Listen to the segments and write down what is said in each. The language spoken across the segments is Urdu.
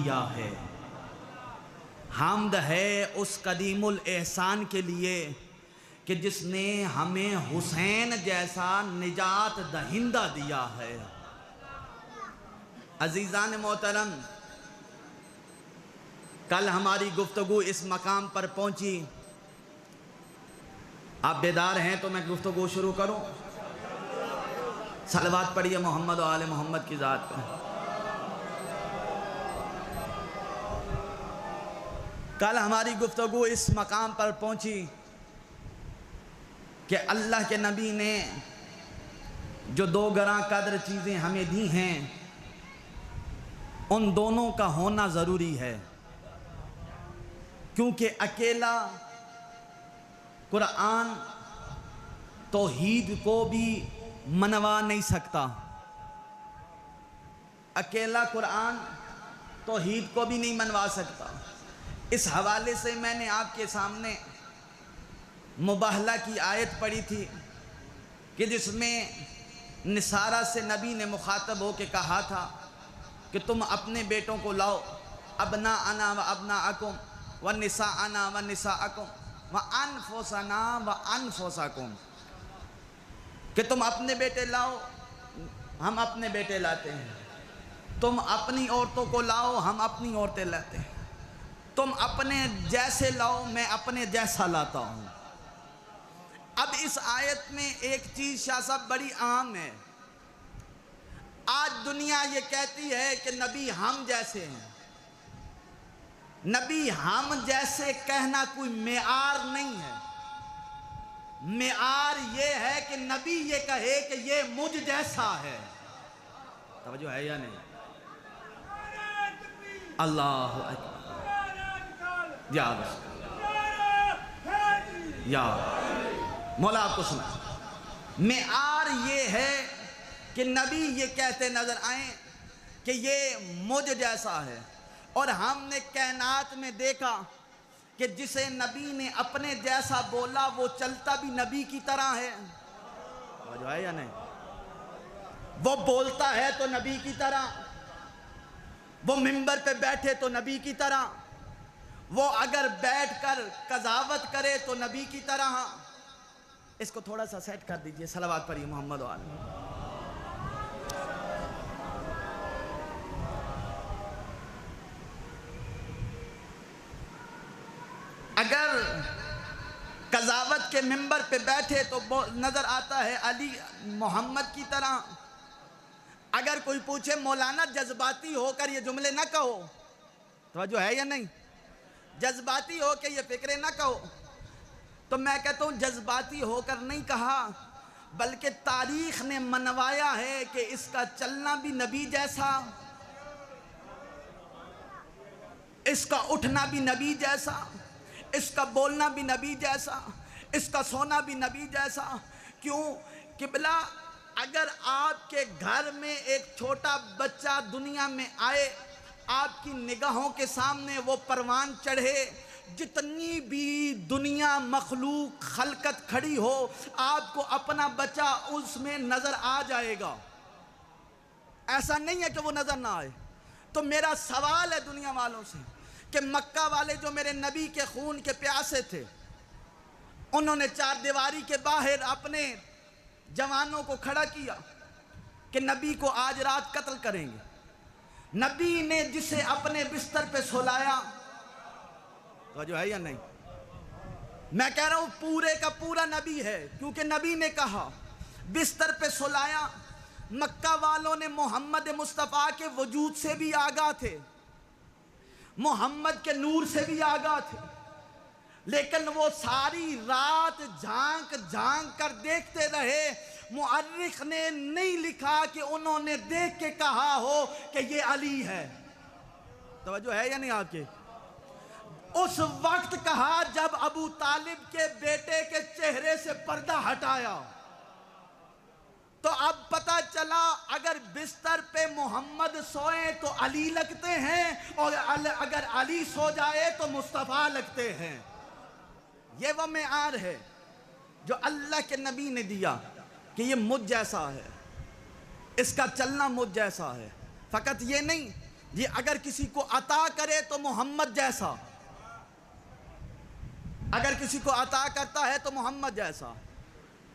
دیا ہے۔ حمد ہے اس قدیم الاحسان کے لیے کہ جس نے ہمیں حسین جیسا نجات دہندہ دیا ہے۔ عزیزان محترم، کل ہماری گفتگو اس مقام پر پہنچی۔ آپ بیدار ہیں تو میں گفتگو شروع کروں؟ صلوات پڑھیے محمد و آل محمد کی ذات پہ۔ کل ہماری گفتگو اس مقام پر پہنچی کہ اللہ کے نبی نے جو دو گراں قدر چیزیں ہمیں دی ہیں، ان دونوں کا ہونا ضروری ہے، کیونکہ اکیلا قرآن توحید کو بھی منوا نہیں سکتا۔ اکیلا قرآن توحید کو بھی نہیں منوا سکتا۔ اس حوالے سے میں نے آپ کے سامنے مباہلہ کی آیت پڑھی تھی کہ جس میں نصارہ سے نبی نے مخاطب ہو کے کہا تھا کہ تم اپنے بیٹوں کو لاؤ، ابناءنا و ابناءکم و نساءنا و نساءکم و انفسنا و انفسکم، کہ تم اپنے بیٹے لاؤ، ہم اپنے بیٹے لاتے ہیں، تم اپنی عورتوں کو لاؤ، ہم اپنی عورتیں لاتے ہیں، تم اپنے جیسے لاؤ، میں اپنے جیسا لاتا ہوں۔ اب اس آیت میں ایک چیز شاہ صاحب بڑی عام ہے۔ آج دنیا یہ کہتی ہے کہ نبی ہم جیسے ہیں۔ نبی ہم جیسے کہنا کوئی معیار نہیں ہے۔ معیار یہ ہے کہ نبی یہ کہے کہ یہ مجھ جیسا ہے۔ توجہ ہے یا نہیں؟ اللہ اکبر، یا یا مولا آپ کو سنا۔ معیار یہ ہے کہ نبی یہ کہتے نظر آئیں کہ یہ مجھ جیسا ہے، اور ہم نے کائنات میں دیکھا کہ جسے نبی نے اپنے جیسا بولا وہ چلتا بھی نبی کی طرح ہے۔ جو ہے یا نہیں؟ وہ بولتا ہے تو نبی کی طرح، وہ منبر پہ بیٹھے تو نبی کی طرح، وہ اگر بیٹھ کر قضاوت کرے تو نبی کی طرح۔ اس کو تھوڑا سا سیٹ کر دیجئے، صلوات پڑھیے محمد و آل محمد۔ اگر قضاوت کے منبر پہ بیٹھے تو نظر آتا ہے علی محمد کی طرح۔ اگر کوئی پوچھے مولانا جذباتی ہو کر یہ جملے نہ کہو، توجہ ہے یا نہیں؟ جذباتی ہو کہ یہ فکرے نہ کہو، تو میں کہتا ہوں جذباتی ہو کر نہیں کہا، بلکہ تاریخ نے منوایا ہے کہ اس کا چلنا بھی نبی جیسا، اس کا اٹھنا بھی نبی جیسا، اس کا بولنا بھی نبی جیسا، اس کا سونا بھی نبی جیسا۔ کیوں؟ قبلہ اگر آپ کے گھر میں ایک چھوٹا بچہ دنیا میں آئے، آپ کی نگاہوں کے سامنے وہ پروان چڑھے، جتنی بھی دنیا مخلوق خلقت کھڑی ہو، آپ کو اپنا بچہ اس میں نظر آ جائے گا۔ ایسا نہیں ہے کہ وہ نظر نہ آئے۔ تو میرا سوال ہے دنیا والوں سے کہ مکہ والے جو میرے نبی کے خون کے پیاسے تھے، انہوں نے چار دیواری کے باہر اپنے جوانوں کو کھڑا کیا کہ نبی کو آج رات قتل کریں گے۔ نبی نے جسے اپنے بستر پہ سلایا، تو جو ہے یا نہیں؟ میں کہہ رہا ہوں پورے کا پورا نبی ہے، کیونکہ نبی نے کہا بستر پہ سلایا۔ مکہ والوں نے محمد مصطفیٰ کے وجود سے بھی آگاہ تھے، محمد کے نور سے بھی آگاہ تھے، لیکن وہ ساری رات جھانک جھانک کر دیکھتے رہے۔ مؤرخ نے نہیں لکھا کہ انہوں نے دیکھ کے کہا ہو کہ یہ علی ہے۔ توجہ ہے یا نہیں آپ کے؟ اس وقت کہا جب ابو طالب کے بیٹے کے چہرے سے پردہ ہٹایا، تو اب پتہ چلا اگر بستر پہ محمد سوئیں تو علی لگتے ہیں، اور اگر علی سو جائے تو مصطفیٰ لگتے ہیں۔ یہ وہ معیار ہے جو اللہ کے نبی نے دیا کہ یہ مجھ جیسا ہے، اس کا چلنا مجھ جیسا ہے۔ فقط یہ نہیں یہ اگر کسی کو عطا کرے تو محمد جیسا، اگر کسی کو عطا کرتا ہے تو محمد جیسا،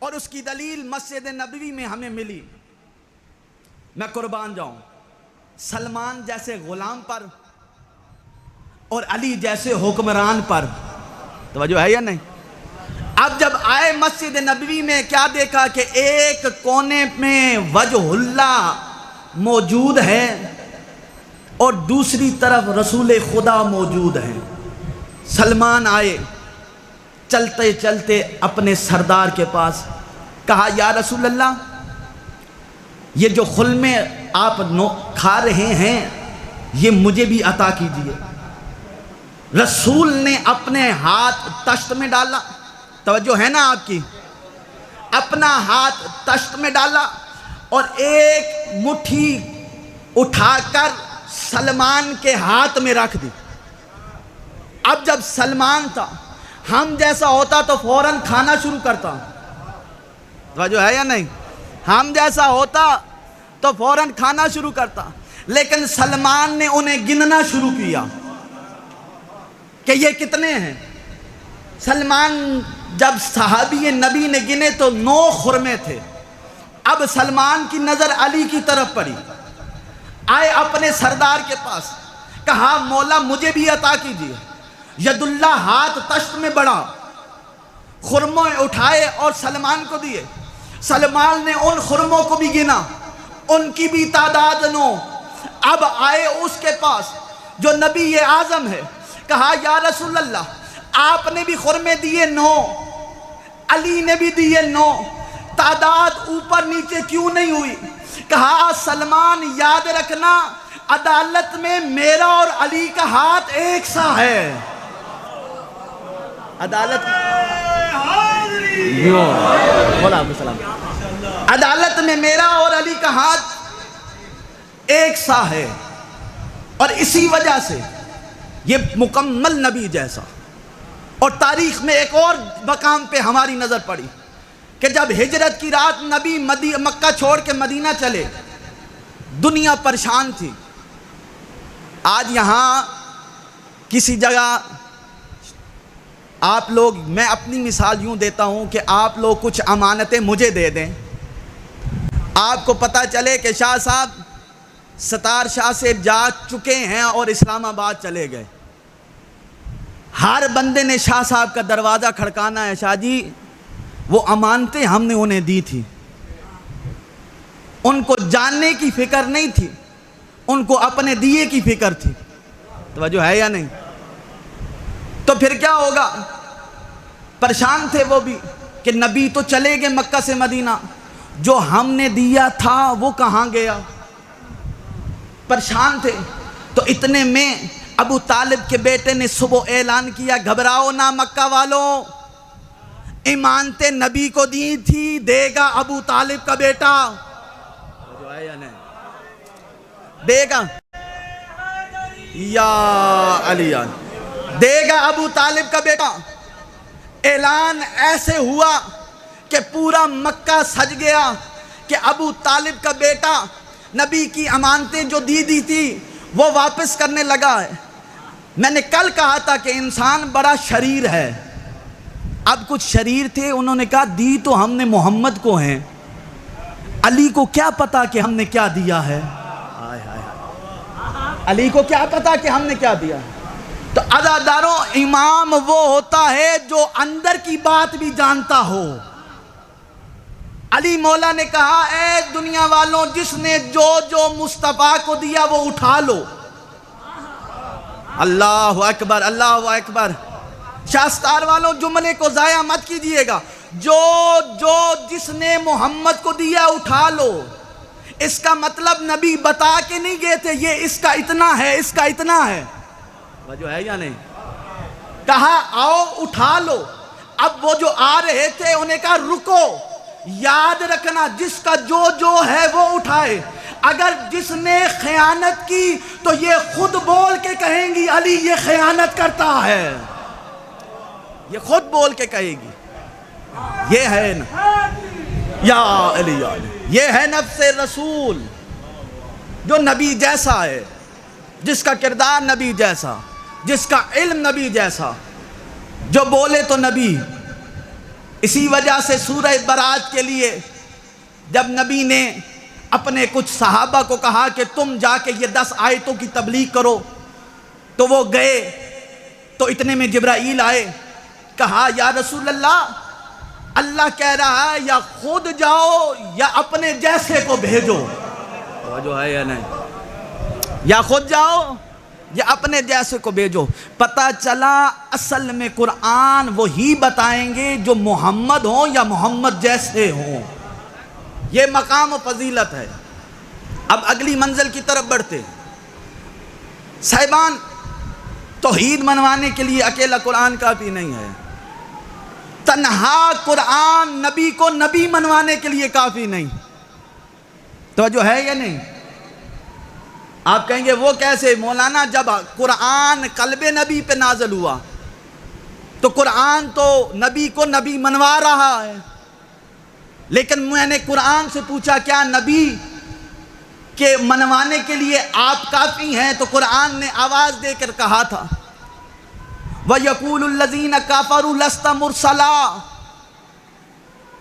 اور اس کی دلیل مسجد نبوی میں ہمیں ملی۔ میں قربان جاؤں، سلمان جیسے غلام پر اور علی جیسے حکمران پر، توجہ ہے یا نہیں؟ اب جب آئے مسجد نبوی میں کیا دیکھا کہ ایک کونے میں وجہ اللہ موجود ہے اور دوسری طرف رسول خدا موجود ہیں۔ سلمان آئے، چلتے چلتے اپنے سردار کے پاس کہا یا رسول اللہ، یہ جو خلمے آپ کھا رہے ہیں یہ مجھے بھی عطا کیجیے۔ رسول نے اپنے ہاتھ تشت میں ڈالا، توجہ ہے نا آپ کی، اپنا ہاتھ تشت میں ڈالا اور ایک مٹھی اٹھا کر سلمان کے ہاتھ میں رکھ دی۔ اب جب سلمان تھا، ہم جیسا ہوتا تو فوراً کھانا شروع کرتا، توجہ ہے یا نہیں؟ ہم جیسا ہوتا تو فوراً کھانا شروع کرتا، لیکن سلمان نے انہیں گننا شروع کیا کہ یہ کتنے ہیں۔ سلمان جب صحابی نبی نے گنے تو 9 خرمے تھے۔ اب سلمان کی نظر علی کی طرف پڑی، آئے اپنے سردار کے پاس، کہا مولا مجھے بھی عطا کیجیے۔ ید اللہ ہاتھ تشت میں بڑھا، خرموں اٹھائے اور سلمان کو دیے۔ سلمان نے ان خرموں کو بھی گنا، ان کی بھی تعداد 9۔ اب آئے اس کے پاس جو نبی اعظم ہے، کہا یا رسول اللہ آپ نے بھی خرمے دیے 9، علی نے بھی دیے 9، تعداد اوپر نیچے کیوں نہیں ہوئی؟ کہا سلمان یاد رکھنا عدالت میں میرا اور علی کا ہاتھ ایک سا ہے۔ عدالت میں میرا اور علی کا ہاتھ ایک سا ہے، اور اسی وجہ سے یہ مکمل نبی جیسا۔ اور تاریخ میں ایک اور مقام پہ ہماری نظر پڑی کہ جب ہجرت کی رات نبی مکہ چھوڑ کے مدینہ چلے، دنیا پریشان تھی۔ آج یہاں کسی جگہ آپ لوگ، میں اپنی مثال یوں دیتا ہوں کہ آپ لوگ کچھ امانتیں مجھے دے دیں، آپ کو پتہ چلے کہ شاہ صاحب ستار شاہ سے جا چکے ہیں اور اسلام آباد چلے گئے۔ ہر بندے نے شاہ صاحب کا دروازہ کھڑکانا ہے، شاہ جی وہ امانتیں ہم نے انہیں دی تھی۔ ان کو جاننے کی فکر نہیں تھی، ان کو اپنے دیے کی فکر تھی، توجہ ہے یا نہیں؟ تو پھر کیا ہوگا؟ پریشان تھے وہ بھی کہ نبی تو چلے گئے مکہ سے مدینہ، جو ہم نے دیا تھا وہ کہاں گیا؟ پریشان تھے۔ تو اتنے میں ابو طالب کے بیٹے نے صبح اعلان کیا گھبراؤ نہ مکہ والوں، امانتیں نبی کو دی تھی، دے گا ابو طالب کا بیٹا، دے گا یا علی، دے گا ابو طالب کا بیٹا۔ اعلان ایسے ہوا کہ پورا مکہ سج گیا کہ ابو طالب کا بیٹا نبی کی امانتیں جو دی تھی وہ واپس کرنے لگا ہے۔ میں نے کل کہا تھا کہ انسان بڑا شریر ہے، اب کچھ شریر تھے، انہوں نے کہا دی تو ہم نے محمد کو ہیں، علی کو کیا پتا کہ ہم نے کیا دیا ہے، علی کو کیا پتا کہ ہم نے کیا دیا ہے۔ تو عزاداروں، امام وہ ہوتا ہے جو اندر کی بات بھی جانتا ہو۔ علی مولا نے کہا اے دنیا والوں، جس نے جو مصطفیٰ کو دیا وہ اٹھا لو۔ اللہ اکبر، اللہ اکبر۔ شاستار والوں جملے کو ضائع مت کیجئے گا، جس نے محمد کو دیا اٹھا لو۔ اس کا مطلب نبی بتا کے نہیں گئے تھے یہ اس کا اتنا ہے، اس کا اتنا ہے، وجہ ہے یا نہیں؟ کہا آؤ اٹھا لو۔ اب وہ جو آ رہے تھے انہیں کہا رکو، یاد رکھنا جس کا جو ہے وہ اٹھائے۔ اگر جس نے خیانت کی تو یہ خود بول کے کہیں گی علی یہ خیانت کرتا ہے، یہ خود بول کے کہے گی، یہ ہے نا یا علی، یہ ہے نفس رسول جو نبی جیسا ہے۔ جس کا کردار نبی جیسا، جس کا علم نبی جیسا، جو بولے تو نبی۔ اسی وجہ سے سورہ برات کے لیے جب نبی نے اپنے کچھ صحابہ کو کہا کہ تم جا کے یہ 10 آیتوں کی تبلیغ کرو، تو وہ گئے، تو اتنے میں جبرائیل آئے، کہا یا رسول اللہ کہہ رہا ہے یا خود جاؤ یا اپنے جیسے کو بھیجو۔ جو ہے یا نہیں، یا خود جاؤ یا اپنے جیسے کو بھیجو۔ پتہ چلا اصل میں قرآن وہی بتائیں گے جو محمد ہوں یا محمد جیسے ہوں۔ یہ مقام و فضیلت ہے۔ اب اگلی منزل کی طرف بڑھتے صاحبان، توحید منوانے کے لیے اکیلا قرآن کافی نہیں ہے، تنہا قرآن نبی کو نبی منوانے کے لیے کافی نہیں۔ توجہ ہے یا نہیں؟ آپ کہیں گے وہ کیسے مولانا؟ جب قرآن قلب نبی پہ نازل ہوا تو قرآن تو نبی کو نبی منوا رہا ہے، لیکن میں نے قرآن سے پوچھا کیا نبی کے منوانے کے لیے آپ کافی ہیں؟ تو قرآن نے آواز دے کر کہا تھا وَيَقُولُ الَّذِينَ كَفَرُوا لَسْتَ مُرْسَلًا،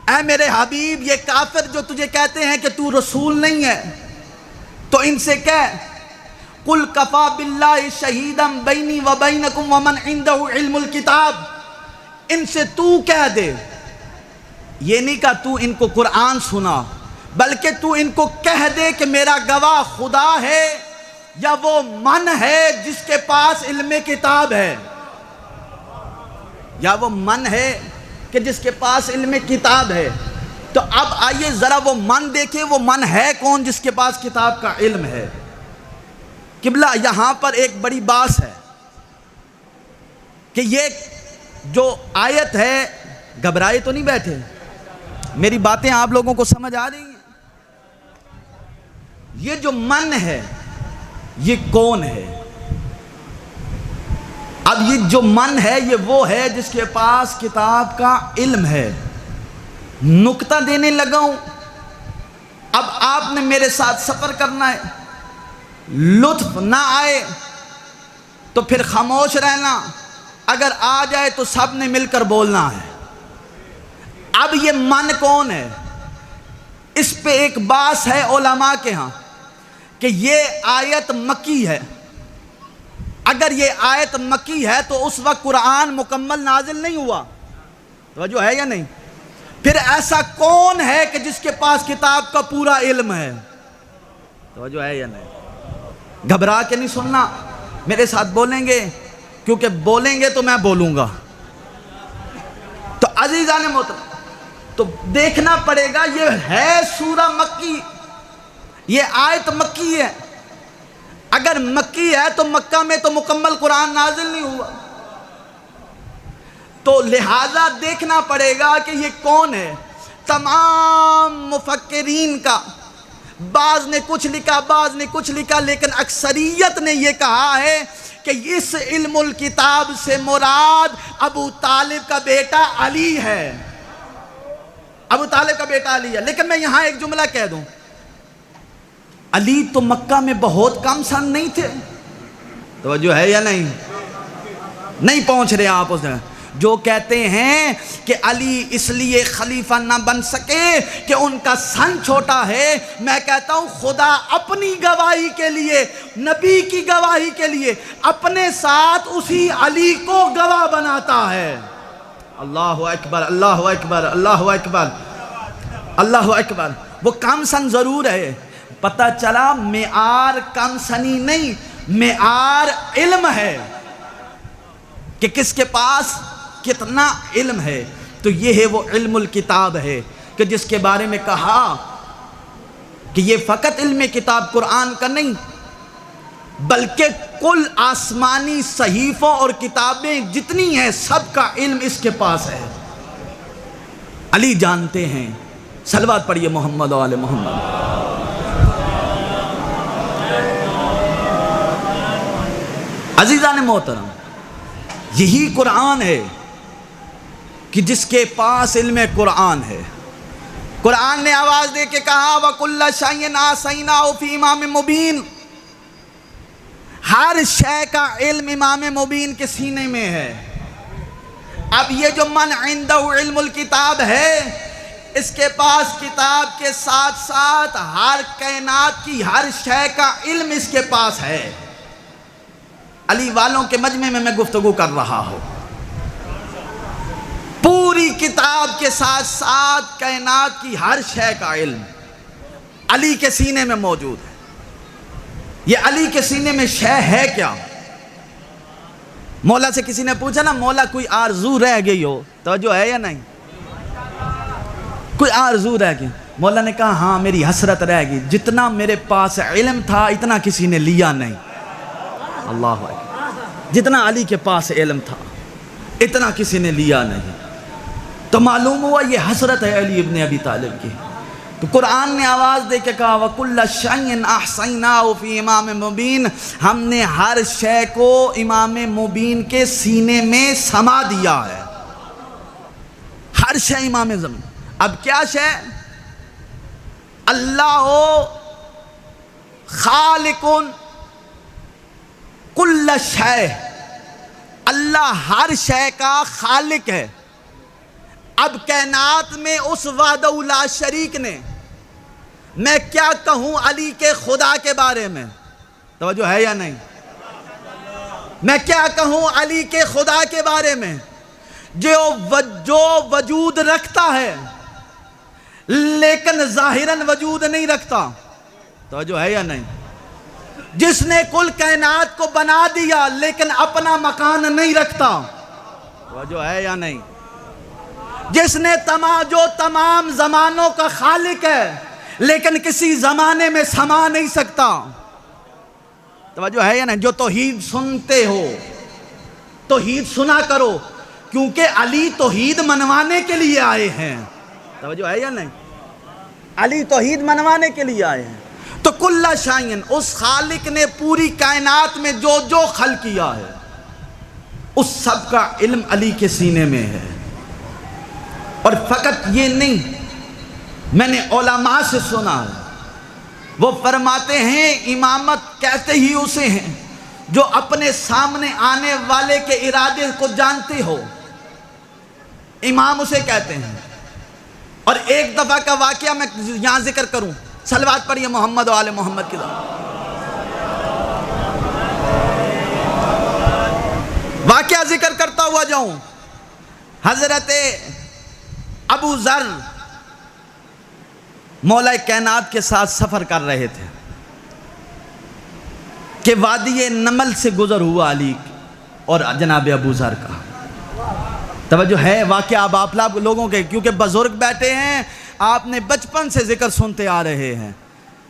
اے میرے حبیب یہ کافر جو تجھے کہتے ہیں کہ تو رسول نہیں ہے، تو ان سے کہہ قُلْ كَفَى بِاللَّهِ شَهِيدًا بَيْنِي وَبَيْنَكُمْ وَمَنْ عِنْدَهُ عِلْمُ الْكِتَابِ، ان سے تو کہہ دے، یہ نہیں کہا تو ان کو قرآن سنا، بلکہ تو ان کو کہہ دے کہ میرا گواہ خدا ہے یا وہ من ہے جس کے پاس علم کتاب ہے، یا وہ من ہے کہ جس کے پاس علم کتاب ہے۔ تو اب آئیے ذرا وہ من دیکھیں، وہ من ہے کون جس کے پاس کتاب کا علم ہے؟ قبلہ یہاں پر ایک بڑی بات ہے کہ یہ جو آیت ہے، گھبرائے تو نہیں بیٹھے؟ میری باتیں آپ لوگوں کو سمجھ آ رہی ہیں؟ یہ جو من ہے یہ کون ہے؟ اب یہ جو من ہے یہ وہ ہے جس کے پاس کتاب کا علم ہے۔ نکتہ دینے لگا ہوں، اب آپ نے میرے ساتھ سفر کرنا ہے، لطف نہ آئے تو پھر خاموش رہنا، اگر آ جائے تو سب نے مل کر بولنا ہے۔ اب یہ من کون ہے؟ اس پہ ایک بات ہے علماء کے ہاں کہ یہ آیت مکی ہے۔ اگر یہ آیت مکی ہے تو اس وقت قرآن مکمل نازل نہیں ہوا، توجہ ہے یا نہیں؟ پھر ایسا کون ہے کہ جس کے پاس کتاب کا پورا علم ہے؟ توجہ ہے یا نہیں؟ گھبرا کے نہیں سننا، میرے ساتھ بولیں گے، کیونکہ بولیں گے تو میں بولوں گا۔ تو عزیزان محترم، تو دیکھنا پڑے گا، یہ ہے سورہ مکی، یہ آیت مکی ہے۔ اگر مکی ہے تو مکہ میں تو مکمل قرآن نازل نہیں ہوا، تو لہذا دیکھنا پڑے گا کہ یہ کون ہے۔ تمام مفکرین کا بعض نے کچھ لکھا، بعض نے کچھ لکھا، لیکن اکثریت نے یہ کہا ہے کہ اس علم الکتاب سے مراد ابو طالب کا بیٹا علی ہے، ابو طالب کا بیٹا علی ہے۔ لیکن میں یہاں ایک جملہ کہہ دوں، علی تو مکہ میں بہت کم سن نہیں تھے، توجہ ہے یا نہیں؟ نہیں پہنچ رہے آپ اس میں۔ جو کہتے ہیں کہ علی اس لیے خلیفہ نہ بن سکے کہ ان کا سن چھوٹا ہے، میں کہتا ہوں خدا اپنی گواہی کے لیے، نبی کی گواہی کے لیے اپنے ساتھ اسی علی کو گواہ بناتا ہے۔ اللہ اکبر، اللہ اکبر، اللہ اکبر، اللہ اکبر۔ وہ کم سن ضرور ہے، پتہ چلا معیار کم سنی نہیں، معیار علم ہے کہ کس کے پاس کتنا علم ہے۔ تو یہ ہے وہ علم الکتاب ہے کہ جس کے بارے میں کہا کہ یہ فقط علم کتاب قرآن کا نہیں، بلکہ کل آسمانی صحیفوں اور کتابیں جتنی ہیں سب کا علم اس کے پاس ہے۔ علی جانتے ہیں، صلوات پڑھیے محمد و آل محمد۔ عزیزان محترم، یہی قرآن ہے کہ جس کے پاس علم قرآن ہے۔ قرآن نے آواز دے کے کہا وَكُلَّ شَيْءٍ أَحْصَيْنَاهُ فِي إِمَامٍ مُبِينٍ، ہر شے کا علم امام مبین کے سینے میں ہے۔ اب یہ جو من عندہ علم الکتاب ہے، اس کے پاس کتاب کے ساتھ ساتھ ہر کائنات کی ہر شے کا علم اس کے پاس ہے۔ علی والوں کے مجمع میں گفتگو کر رہا ہوں، پوری کتاب کے ساتھ ساتھ کائنات کی ہر شے کا علم علی کے سینے میں موجود ہے۔ یہ علی کے سینے میں شے ہے کیا؟ مولا سے کسی نے پوچھا نا، مولا کوئی آرزو رہ گئی ہو، توجہ ہے یا نہیں؟ کوئی آرزو رہ گئی؟ مولا نے کہا ہاں میری حسرت رہ گئی، جتنا میرے پاس علم تھا اتنا کسی نے لیا نہیں۔ اللہ اکبر، جتنا علی کے پاس علم تھا اتنا کسی نے لیا نہیں۔ تو معلوم ہوا یہ حسرت ہے علی ابن ابی طالب کی۔ تو قرآن نے آواز دے کے کہا وَكُلَّ شَيْءٍ أَحْصَيْنَاهُ فِي إِمَامٍ مُبِينٍ، ہم نے ہر شے کو امام مبین کے سینے میں سما دیا ہے۔ ہر شے امام زمین۔ اب کیا شے؟ اللہ خالق کل شے، اللہ ہر شے کا خالق ہے۔ اب کائنات میں اس وحدہ لا شریک نے، میں کیا کہوں علی کے خدا کے بارے میں؟ توجہ ہے یا نہیں؟ میں کیا کہوں علی کے خدا کے بارے میں جو وجود رکھتا ہے لیکن ظاہراً وجود نہیں رکھتا؟ توجہ ہے یا نہیں؟ جس نے کل کائنات کو بنا دیا لیکن اپنا مکان نہیں رکھتا؟ توجہ ہے یا نہیں؟ جس نے تمام زمانوں کا خالق ہے لیکن کسی زمانے میں سما نہیں سکتا؟ توجہ ہے یا نہیں؟ جو توحید سنتے ہو توحید سنا کرو، کیونکہ علی توحید منوانے کے لیے آئے ہیں۔ توجہ ہے یا نہیں؟ علی توحید منوانے کے لیے آئے ہیں۔ تو کل شائن، اس خالق نے پوری کائنات میں جو خلق کیا ہے اس سب کا علم علی کے سینے میں ہے۔ اور فقط یہ نہیں، میں نے علماء سے سنا ہے، وہ فرماتے ہیں امامت کہتے ہی اسے ہیں جو اپنے سامنے آنے والے کے ارادے کو جانتے ہو، امام اسے کہتے ہیں۔ اور ایک دفعہ کا واقعہ میں یہاں ذکر کروں، صلوات پڑھیے محمد و آل محمد کی ذات۔ واقعہ ذکر کرتا ہوا جاؤں، حضرت ابو ذر مولا کائنات کے ساتھ سفر کر رہے تھے کہ وادی نمل سے گزر ہوا علی اور جناب ابو ذر کا۔ توجہ ہے؟ واقعہ اب آپ لوگوں کے، کیونکہ بزرگ بیٹھے ہیں، آپ نے بچپن سے ذکر سنتے آ رہے ہیں،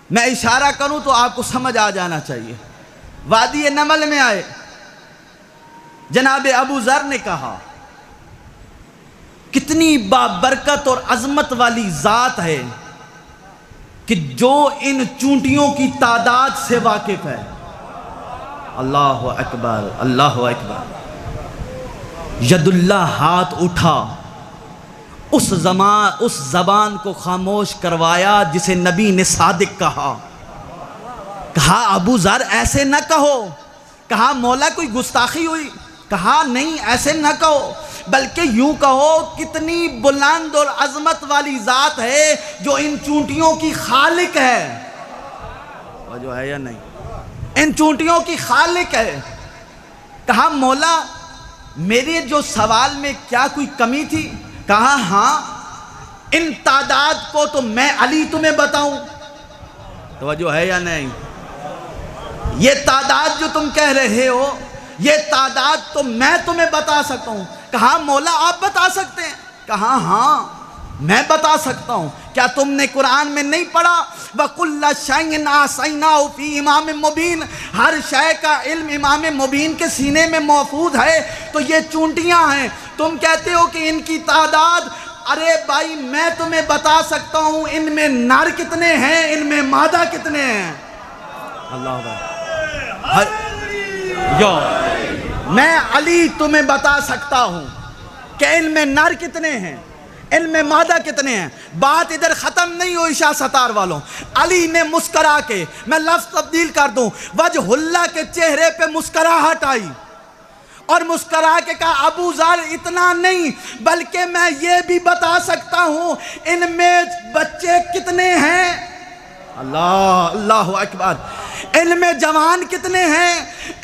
میں اشارہ کروں تو آپ کو سمجھ آ جانا چاہیے۔ وادی نمل میں آئے، جناب ابو ذر نے کہا کتنی بابرکت اور عظمت والی ذات ہے کہ جو ان چونٹیوں کی تعداد سے واقف ہے۔ اللہ اکبر، اللہ اکبر۔ ید اللہ ہاتھ اٹھا، اس زبان کو خاموش کروایا جسے نبی نے صادق کہا۔ کہا ابو ذر ایسے نہ کہو، کہا مولا کوئی گستاخی ہوئی؟ کہا نہیں ایسے نہ کہو، بلکہ یوں کہو کتنی بلند اور عظمت والی ذات ہے جو ان چونٹیوں کی خالق ہے۔ جو ہے یا نہیں؟ ان چونٹیوں کی خالق ہے۔ کہا مولا میرے جو سوال میں کیا کوئی کمی تھی؟ کہا ہاں، ان تعداد کو تو میں علی تمہیں بتاؤں؟ توجہ ہے یا نہیں؟ یہ تعداد جو تم کہہ رہے ہو یہ تعداد تو میں تمہیں بتا سکتا ہوں۔ کہا مولا آپ بتا سکتے ہیں؟ کہا ہاں میں بتا سکتا ہوں۔ کیا تم نے قرآن میں نہیں پڑھا وَكُلَّ شَيْءٍ أَحْصَيْنَاهُ فِي إِمَامٍ مُبِينٍ؟ ہر شے کا علم امام مبین کے سینے میں محفوظ ہے۔ تو یہ چونٹیاں ہیں، تم کہتے ہو کہ ان کی تعداد، ارے بھائی میں تمہیں بتا سکتا ہوں ان میں نر کتنے ہیں، ان میں مادہ کتنے ہیں۔ اللہ میں علی تمہیں بتا سکتا ہوں کہ ان میں نر کتنے ہیں، علم مادہ کتنے ہیں؟ بات ادھر ختم نہیں ہوئی شاہ ستار والوں. علی نے مسکرا کے، میں لفظ تبدیل کر دوں، وجہ اللہ کے چہرے پہ مسکراہٹ آئی اور مسکرا کے کہا ابو ذر اتنا نہیں بلکہ میں یہ بھی بتا سکتا ہوں ان میں بچے کتنے ہیں. اللہ اکبر. ان میں جوان کتنے ہیں،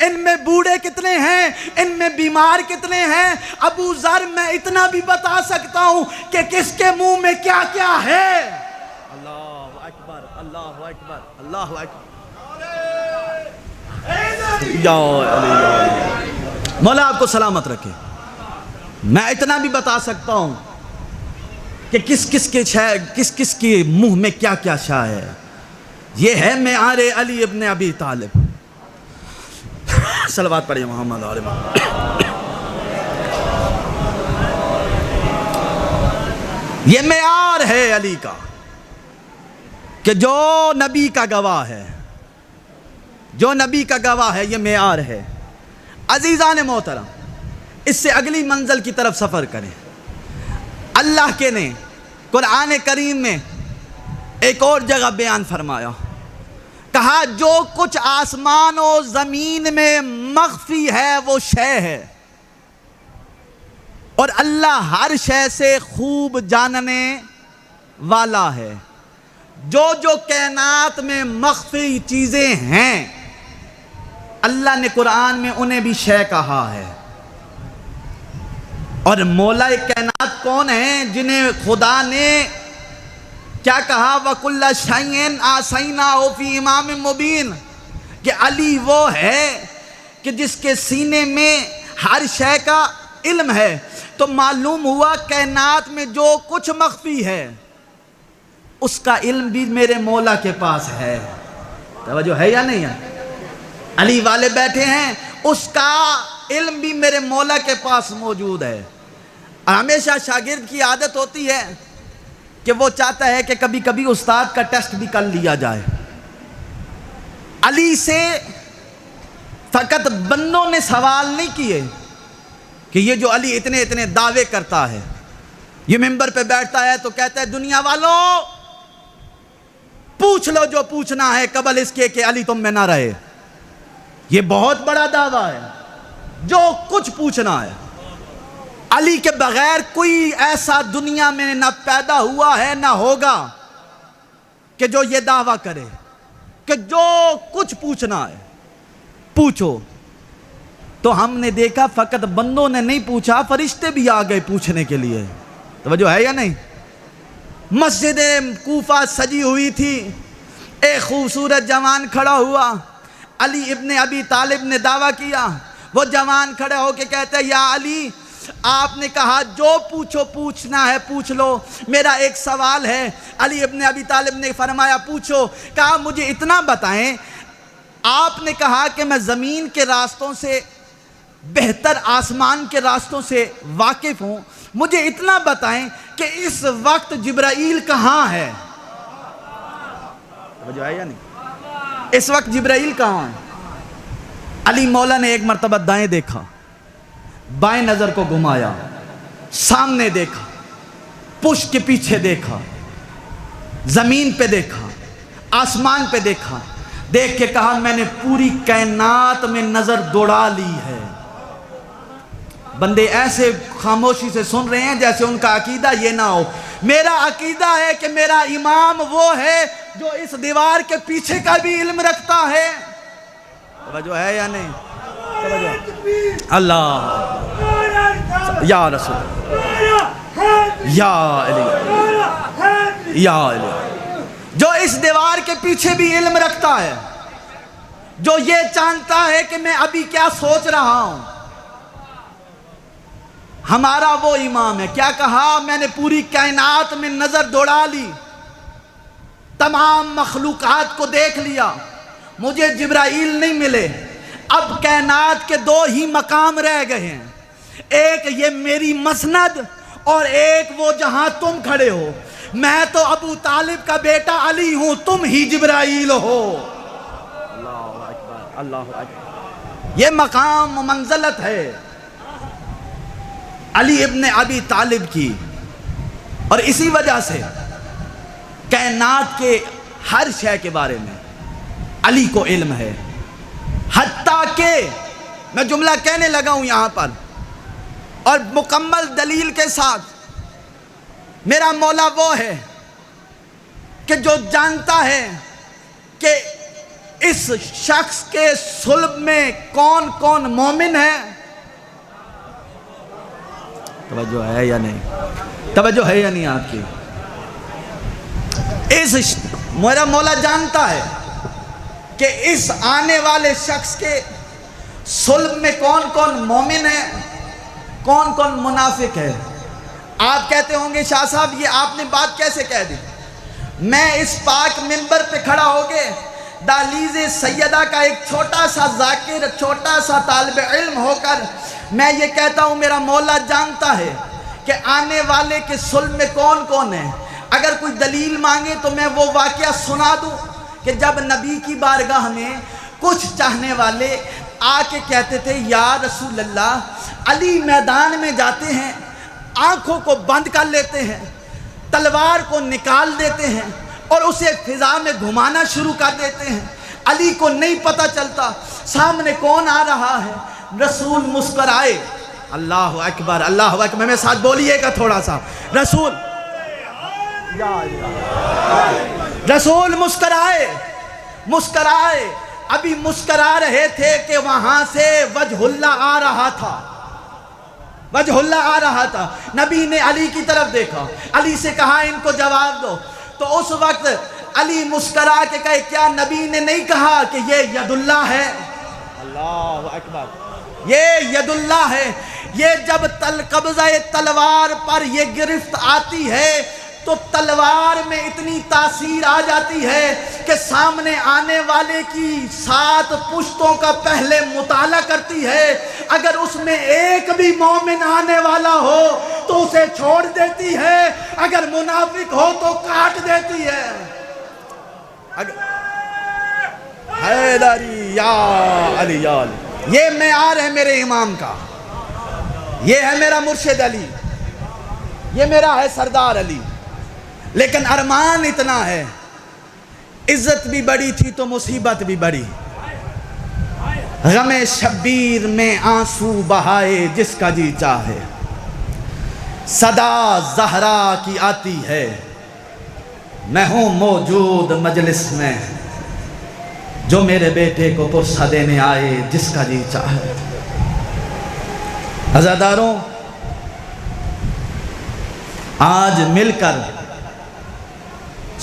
ان میں بوڑھے کتنے ہیں، ان میں بیمار کتنے ہیں. ابو ذر میں اتنا بھی بتا سکتا ہوں کہ کس کے منہ میں کیا کیا ہے. اللہ اکبر اللہ اکبر اللہ اکبر. یا علی مولا آپ کو سلامت رکھے. میں اتنا بھی بتا سکتا ہوں کہ کس کس کے منہ میں کیا کیا شے ہے. یہ ہے معیار علی ابن ابی طالب. صلوات پڑھیے محمد علیہ محمد. یہ معیار ہے علی کا کہ جو نبی کا گواہ ہے، جو نبی کا گواہ ہے، یہ معیار ہے. عزیزان محترم، اس سے اگلی منزل کی طرف سفر کریں. اللہ کے نے قرآن کریم میں ایک اور جگہ بیان فرمایا، کہا جو کچھ آسمان و زمین میں مخفی ہے وہ شے ہے، اور اللہ ہر شے سے خوب جاننے والا ہے. جو کائنات میں مخفی چیزیں ہیں اللہ نے قرآن میں انہیں بھی شے کہا ہے. اور مولا کائنات کون ہیں جنہیں خدا نے کیا کہا؟ وَكُلَّ شَيْءٍ أَحْصَيْنَاهُ فِي إِمَامٍ مُبِينٍ، کہ علی وہ ہے کہ جس کے سینے میں ہر شے کا علم ہے. تو معلوم ہوا کائنات میں جو کچھ مخفی ہے اس کا علم بھی میرے مولا کے پاس ہے. توجہ ہے یا نہیں ہے؟ علی والے بیٹھے ہیں، اس کا علم بھی میرے مولا کے پاس موجود ہے. ہمیشہ شاگرد کی عادت ہوتی ہے کہ وہ چاہتا ہے کہ کبھی کبھی استاد کا ٹیسٹ بھی کر لیا جائے. علی سے فقط بندوں نے سوال نہیں کیے کہ یہ جو علی اتنے دعوے کرتا ہے، یہ منبر پہ بیٹھتا ہے تو کہتا ہے دنیا والوں پوچھ لو جو پوچھنا ہے قبل اس کے کہ علی تم میں نہ رہے. یہ بہت بڑا دعویٰ ہے، جو کچھ پوچھنا ہے. علی کے بغیر کوئی ایسا دنیا میں نہ پیدا ہوا ہے نہ ہوگا کہ جو یہ دعویٰ کرے کہ جو کچھ پوچھنا ہے پوچھو. تو ہم نے دیکھا فقط بندوں نے نہیں پوچھا، فرشتے بھی آ گئے پوچھنے کے لیے. توجہ ہے یا نہیں؟ مسجد کوفہ سجی ہوئی تھی، ایک خوبصورت جوان کھڑا ہوا. علی ابن ابی طالب نے دعویٰ کیا. وہ جوان کھڑے ہو کے کہتے ہیں یا علی، آپ نے کہا جو پوچھنا ہے پوچھ لو، میرا ایک سوال ہے. علی ابن ابی طالب نے فرمایا پوچھو. کہا مجھے اتنا بتائیں، آپ نے کہا کہ میں زمین کے راستوں سے بہتر آسمان کے راستوں سے واقف ہوں، مجھے اتنا بتائیں کہ اس وقت جبرائیل کہاں ہے؟ جو ہے یا نہیں؟ اس وقت جبرائیل کہاں ہے؟ علی مولا نے ایک مرتبہ دائیں دیکھا، بائیں نظر کو گھمایا، سامنے دیکھا، پشت کے پیچھے دیکھا، زمین پہ دیکھا، آسمان پہ دیکھا. دیکھ کے کہا میں نے پوری کائنات میں نظر دوڑا لی ہے. بندے ایسے خاموشی سے سن رہے ہیں جیسے ان کا عقیدہ یہ نہ ہو. میرا عقیدہ ہے کہ میرا امام وہ ہے جو اس دیوار کے پیچھے کا بھی علم رکھتا ہے. توجہ ہے یا نہیں؟ اللہ یا رسول یا علی یا علی، جو اس دیوار کے پیچھے بھی علم رکھتا ہے، جو یہ جانتا ہے کہ میں ابھی کیا سوچ رہا ہوں. ہمارا وہ امام ہے. کیا کہا؟ میں نے پوری کائنات میں نظر دوڑا لی، تمام مخلوقات کو دیکھ لیا، مجھے جبرائیل نہیں ملے. اب کائنات کے دو ہی مقام رہ گئے ہیں، ایک یہ میری مسند اور ایک وہ جہاں تم کھڑے ہو. میں تو ابو طالب کا بیٹا علی ہوں، تم ہی جبرائیل ہو. اللہ اکبر اللہ اکبر. یہ مقام و منزلت ہے علی ابن ابی طالب کی. اور اسی وجہ سے کائنات کے ہر شے کے بارے میں علی کو علم ہے، حتیٰ کہ میں جملہ کہنے لگا ہوں یہاں پر اور مکمل دلیل کے ساتھ، میرا مولا وہ ہے کہ جو جانتا ہے کہ اس شخص کے صلب میں کون کون مومن ہے۔ توجہ ہے یا نہیں؟ توجہ ہے یا نہیں آپ کی؟ میرا مولا جانتا ہے کہ اس آنے والے شخص کے صلب میں کون کون مومن ہے، کون کون منافق ہے۔ آپ کہتے ہوں گے شاہ صاحب یہ آپ نے بات کیسے کہہ دی؟ میں اس پاک منبر پہ کھڑا ہو کے دہلیز سیدہ کا ایک چھوٹا سا ذاکر، چھوٹا سا طالب علم ہو کر میں یہ کہتا ہوں میرا مولا جانتا ہے کہ آنے والے کے صلب میں کون کون ہے۔ اگر کوئی دلیل مانگے تو میں وہ واقعہ سنا دوں کہ جب نبی کی بارگاہ میں کچھ چاہنے والے آ کے کہتے تھے یا رسول اللہ، علی میدان میں جاتے ہیں، آنکھوں کو بند کر لیتے ہیں، تلوار کو نکال دیتے ہیں اور اسے فضا میں گھمانا شروع کر دیتے ہیں، علی کو نہیں پتہ چلتا سامنے کون آ رہا ہے۔ رسول مسکرائے، اللہ اکبر اللہ اکبر، میں ساتھ بولیے گا تھوڑا سا، رسول مسکرائے، ابھی مسکرا رہے تھے کہ وہاں سے وجہ اللہ آ رہا تھا، نبی نے علی کی طرف دیکھا، علی سے کہا ان کو جواب دو، تو اس وقت علی مسکرا کے کہے کیا نبی نے نہیں کہا کہ یہ ید اللہ ہے؟ اللہ اکبر، یہ ید اللہ ہے۔ یہ جب قبضہ تلوار پر یہ گرفت آتی ہے تو تلوار میں اتنی تاثیر آ جاتی ہے کہ سامنے آنے والے کی 7 پشتوں کا پہلے مطالعہ کرتی ہے، اگر اس میں ایک بھی مومن آنے والا ہو تو اسے چھوڑ دیتی ہے، اگر منافق ہو تو کاٹ دیتی ہے۔ حیدری یا علی یا علی، یہ معیار ہے میرے امام کا، یہ ہے میرا مرشد علی، یہ میرا ہے سردار علی۔ لیکن ارمان اتنا ہے، عزت بھی بڑی تھی تو مصیبت بھی بڑی، غم شبیر میں آنسو بہائے جس کا جی چاہے، صدا زہرا کی آتی ہے میں ہوں موجود مجلس میں، جو میرے بیٹے کو پرسہ دینے آئے جس کا جی چاہے۔ عزاداروں، آج مل کر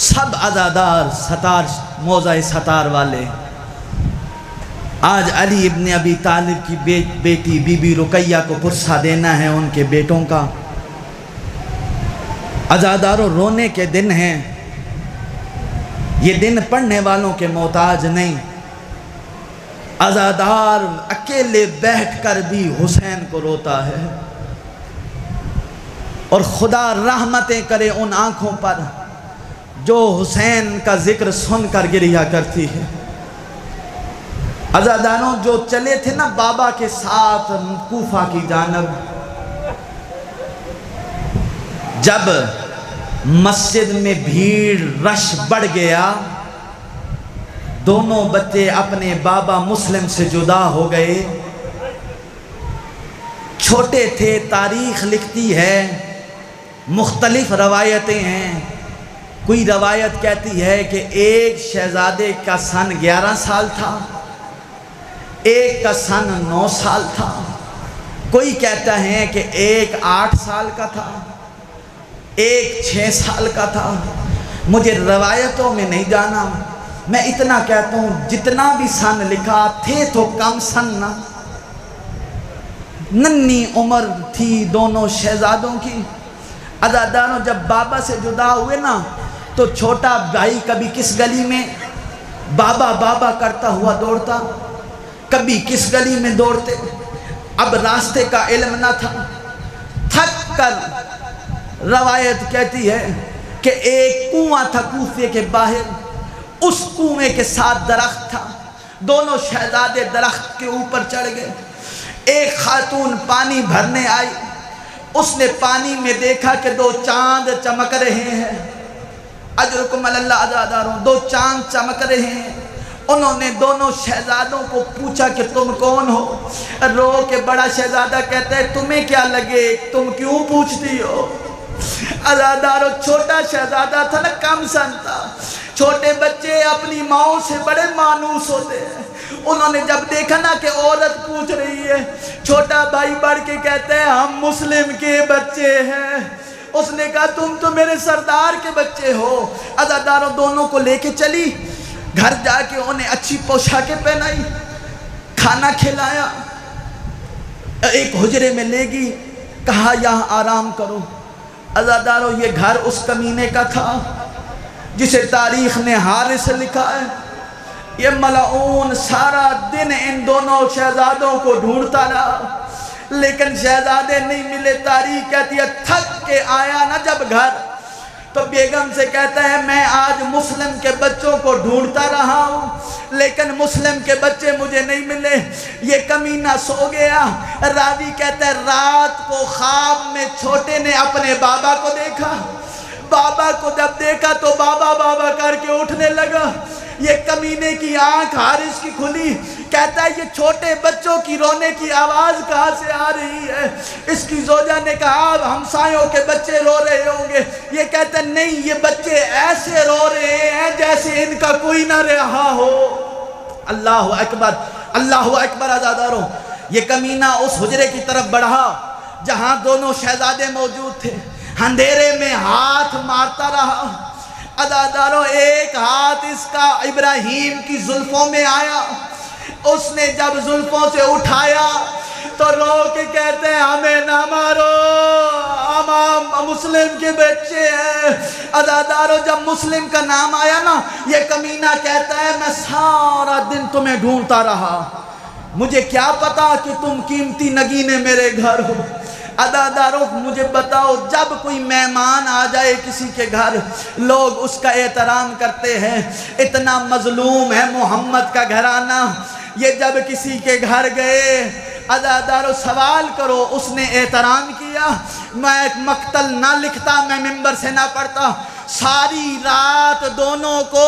سب عزادار ستار موضع ستار والے آج علی ابن ابی طالب کی بیٹی بی بی رقیہ کو پرسہ دینا ہے ان کے بیٹوں کا۔ عزاداروں، رونے کے دن ہیں، یہ دن پڑھنے والوں کے محتاج نہیں۔ عزادار اکیلے بیٹھ کر بھی حسین کو روتا ہے، اور خدا رحمتیں کرے ان آنکھوں پر جو حسین کا ذکر سن کر گریہ کرتی ہے۔ عزاداروں، جو چلے تھے نا بابا کے ساتھ کوفہ کی جانب، جب مسجد میں بھیڑ رش بڑھ گیا، دونوں بچے اپنے بابا مسلم سے جدا ہو گئے۔ چھوٹے تھے، تاریخ لکھتی ہے، مختلف روایتیں ہیں۔ کوئی روایت کہتی ہے کہ ایک شہزادے کا سن 11 سال تھا، ایک کا سن 9 سال تھا، کوئی کہتا ہے کہ ایک 8 سال کا تھا، ایک 6 سال کا تھا۔ مجھے روایتوں میں نہیں جانا، میں اتنا کہتا ہوں جتنا بھی سن لکھا تھے تو کم سن نہ، ننھی عمر تھی دونوں شہزادوں کی۔ عزاداروں، جب بابا سے جدا ہوئے نا تو چھوٹا بھائی کبھی کس گلی میں بابا بابا کرتا ہوا دوڑتا، کبھی کس گلی میں دوڑتے، اب راستے کا علم نہ تھا۔ تھک کر روایت کہتی ہے کہ ایک کنواں تھا کوفے کے باہر، اس کنویں کے ساتھ درخت تھا، دونوں شہزادے درخت کے اوپر چڑھ گئے۔ ایک خاتون پانی بھرنے آئی، اس نے پانی میں دیکھا کہ دو چاند چمک رہے ہیں، اجرکم اللہ عزاداروں، دو چاند چمک رہے ہیں۔ انہوں نے دونوں شہزادوں کو پوچھا کہ تم کون ہو؟ رو کے بڑا شہزادہ کہتا ہے تمہیں کیا لگے، تم کیوں پوچھتی ہو؟ عزاداروں چھوٹا شہزادہ تھا نا، کم سن تھا، چھوٹے بچے اپنی ماؤں سے بڑے مانوس ہوتے ہیں۔ انہوں نے جب دیکھا نا کہ عورت پوچھ رہی ہے، چھوٹا بھائی بڑھ کے کہتے ہیں ہم مسلم کے بچے ہیں۔ اس نے کہا تم تو میرے سردار کے بچے ہو۔ عزاداروں دونوں کو لے کے چلی، گھر جا کے انہیں اچھی پوشاکیں پہنائی، کھانا کھلایا، ایک حجرے میں لے گئی، کہا یہاں آرام کرو۔ عزاداروں یہ گھر اس کمینے کا تھا جسے تاریخ نے حارث لکھا ہے۔ یہ ملعون سارا دن ان دونوں شہزادوں کو ڈھونڈتا رہا، لیکن شہزادے نہیں ملے۔ تاریخ کہتی ہے تھک کے آیا نا جب گھر، تو بیگم سے کہتا ہے میں آج مسلم کے بچوں کو ڈھونڈتا رہا ہوں، لیکن مسلم کے بچے مجھے نہیں ملے، یہ کمینہ سو گیا۔ راوی کہتا ہے رات کو خواب میں چھوٹے نے اپنے بابا کو دیکھا، بابا کو جب دیکھا تو بابا بابا کر کے اٹھنے لگا۔ یہ کمینے کی آنکھ حارث کی کھلی، کہتا ہے یہ چھوٹے بچوں کی رونے کی آواز کہاں سے آ رہی ہے؟ اس کی زوجہ نے کہا اب ہمسایوں کے بچے رو رہے ہوں گے۔ یہ کہتا ہے نہیں، یہ بچے ایسے رو رہے ہیں جیسے ان کا کوئی نہ رہا ہو۔ اللہ اکبر، اللہ اکبر۔ عزاداروں یہ کمینہ اس حجرے کی طرف بڑھا جہاں دونوں شہزادے موجود تھے، اندھیرے میں ہاتھ مارتا رہا۔ عزاداروں ایک ہاتھ اس کا ابراہیم کی زلفوں میں آیا، اس نے جب زلفوں سے اٹھایا تو رو کے کہتے ہیں ہمیں نہ مارو، ہم مسلم کے بچے ہیں۔ عزاداروں جب مسلم کا نام آیا نا، یہ کمینہ کہتا ہے میں سارا دن تمہیں ڈھونڈتا رہا، مجھے کیا پتا کہ تم قیمتی نگینے میرے گھر ہو۔ عزاداروں مجھے بتاؤ جب کوئی مہمان آ جائے کسی کے گھر، لوگ اس کا احترام کرتے ہیں، اتنا مظلوم ہے محمد کا گھرانہ۔ یہ جب کسی کے گھر گئے، عزاداروں سوال کرو اس نے احترام کیا؟ میں ایک مقتل نہ لکھتا، میں منبر سے نہ پڑھتا۔ ساری رات دونوں کو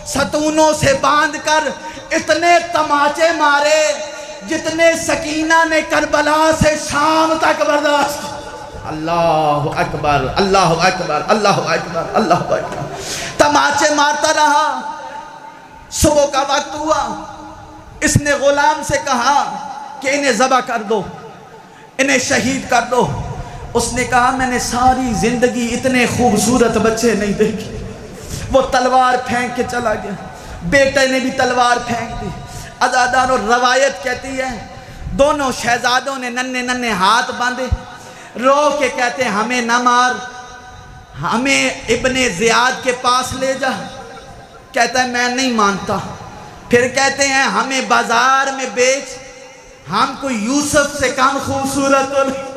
ستونوں سے باندھ کر اتنے تماچے مارے جتنے سکینہ نے کربلا سے شام تک برداشت۔ اللہ اکبر، اللہ اکبر، اللہ اکبر، اللہ اکبر۔ تماچے مارتا رہا۔ صبح کا وقت ہوا، اس نے غلام سے کہا کہ انہیں ذبح کر دو، انہیں شہید کر دو۔ اس نے کہا میں نے ساری زندگی اتنے خوبصورت بچے نہیں دیکھے۔ وہ تلوار پھینک کے چلا گیا، بیٹے نے بھی تلوار پھینک دی۔ عزاداروں روایت کہتی ہے دونوں شہزادوں نے ننھے ننھے ہاتھ باندھے، رو کے کہتے ہیں ہمیں نہ مار، ہمیں ابن زیاد کے پاس لے جا۔ کہتا ہے میں نہیں مانتا۔ پھر کہتے ہیں ہمیں بازار میں بیچ، ہم کوئی یوسف سے کم خوبصورت تو نہیں۔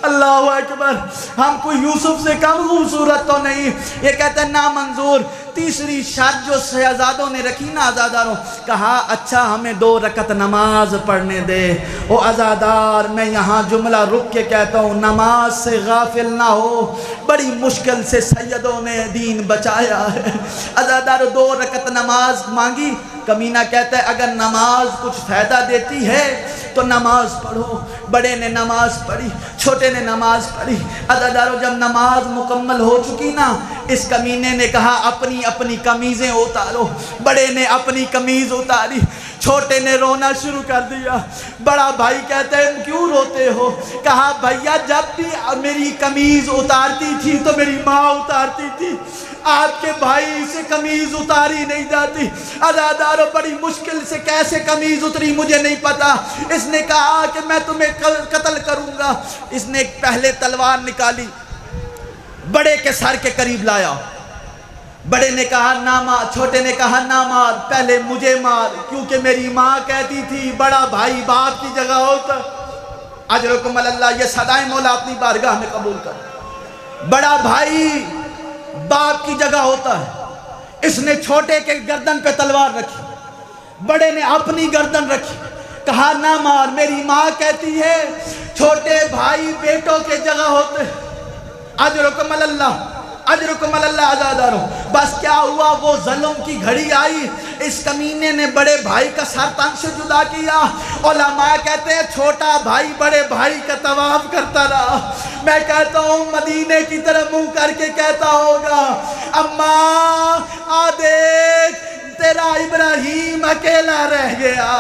اللہ اکبر، ہم کوئی یوسف سے کم خوبصورت تو نہیں۔ یہ کہتے ہیں نامنظور۔ تیسری شرط جو شہزادوں نے رکھی نا عزاداروں، کہا اچھا ہمیں 2 رکعت نماز پڑھنے دے۔ او عزادار میں یہاں جملہ رک کے کہتا ہوں نماز سے غافل نہ ہو، بڑی مشکل سے سیدوں نے دین بچایا ہے۔ عزاداروں 2 رکعت نماز مانگی، کمینہ کہتا ہے اگر نماز کچھ فائدہ دیتی ہے تو نماز پڑھو۔ بڑے نے نماز پڑھی، چھوٹے نے نماز پڑھی۔ عزاداروں جب نماز مکمل ہو چکی نا، اس کمینے نے کہا اپنی اپنی قمیضیں اتارو۔ بڑے نے اپنی قمیض اتاری، چھوٹے نے رونا شروع کر دیا۔ بڑا بھائی کہتا ہے کیوں روتے ہو؟ کہا بھیا جب بھی میری قمیض اتارتی تھی تو میری ماں اتارتی تھی، آپ کے بھائی سے قمیض اتاری نہیں جاتی۔ عزاداروں بڑی مشکل سے کیسے قمیض اتری مجھے نہیں پتا۔ اس نے کہا کہ میں تمہیں قتل کروں گا۔ اس نے پہلے تلوار نکالی، بڑے کے سر کے قریب لایا۔ بڑے نے کہا نہ مار، چھوٹے نے کہا نہ مار، پہلے مجھے مار، کیونکہ میری ماں کہتی تھی بڑا بھائی باپ کی جگہ ہوتا۔ اجرکم اللہ، یہ صدائے مولا اپنی بارگاہ میں قبول کر۔ بڑا بھائی باپ کی جگہ ہوتا ہے۔ اس نے چھوٹے کے گردن پہ تلوار رکھی، بڑے نے اپنی گردن رکھی، کہا نہ مار، میری ماں کہتی ہے چھوٹے بھائی بیٹوں کے جگہ ہوتے. اجرکم اللہ، اجرکم اللہ عزادارو. بس کیا ہوا، وہ ظلم کی گھڑی آئی، اس کمینے نے بڑے بھائی کا سر تن سے جدا کیا. علماء کہتے ہیں چھوٹا بھائی بڑے بھائی کا طواف کرتا رہا. میں کہتا ہوں مدینے کی طرف منہ کر کے کہتا ہوگا اماں آ دیکھ تیرا ابراہیم اکیلا رہ گیا.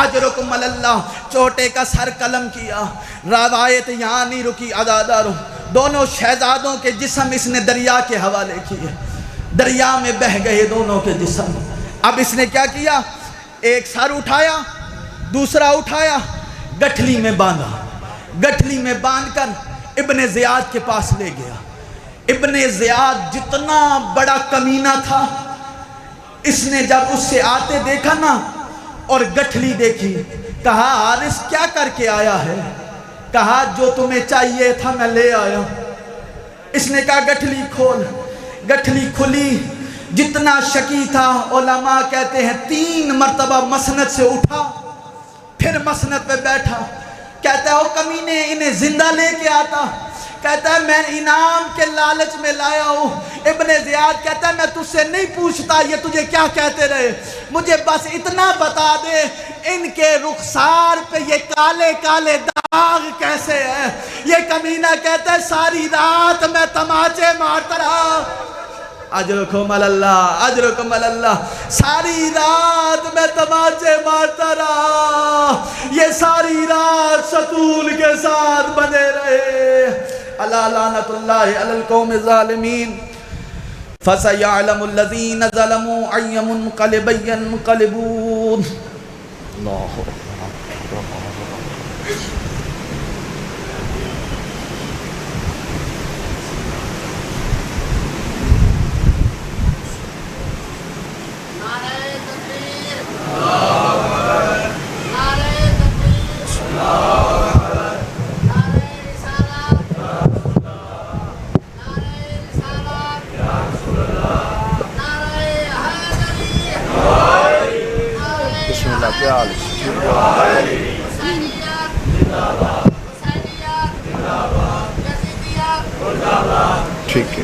اجرکم اللہ. چھوٹے کا سر قلم کیا. روایت یہاں نہیں رکی عزادارو. دونوں شہزادوں کے جسم اس نے دریا کے حوالے کیے، دریا میں بہہ گئے دونوں کے جسم. اب اس نے کیا کیا، ایک سر اٹھایا، دوسرا اٹھایا، گٹھلی میں باندھا. گٹھلی میں باندھ کر ابن زیاد کے پاس لے گیا. ابن زیاد جتنا بڑا کمینہ تھا، اس نے جب اس سے آتے دیکھا نا اور گٹھلی دیکھی، کہا حارث کیا کر کے آیا ہے؟ کہا جو تمہیں چاہیے تھا میں لے آیا. اس نے کہا گٹھلی کھول. گٹھلی کھلی. جتنا شکی تھا علماء کہتے ہیں 3 مرتبہ مسند سے اٹھا، پھر مسند پہ بیٹھا. کہتا ہے او کمینے انہیں زندہ لے کے آتا. کہتا ہے میں انعام کے لالچ میں لایا ہوں. ابن زیاد کہتا ہے میں تجھ سے نہیں پوچھتا یہ تجھے کیا کہتے رہے، مجھے بس اتنا بتا دے ان کے رخسار پہ یہ کالے کالے داغ کیسے ہے. یہ کمینہ کہتا ہے ساری رات میں تماچے مارتا رہا. اجرکم اللہ، اجرکم اللہ. ساری رات میں تماچے مارتا رہا. یہ ساری رات ستول کے ساتھ بنے رہے. اللہ لعنت اللہ علی القوم الظالمین. فَسَيَعْلَمُ الَّذِينَ ظَلَمُوا أَيَّ مُنْقَلِبٍ يَنْقَلِبُونَ. اللہ ٹھیک ہے.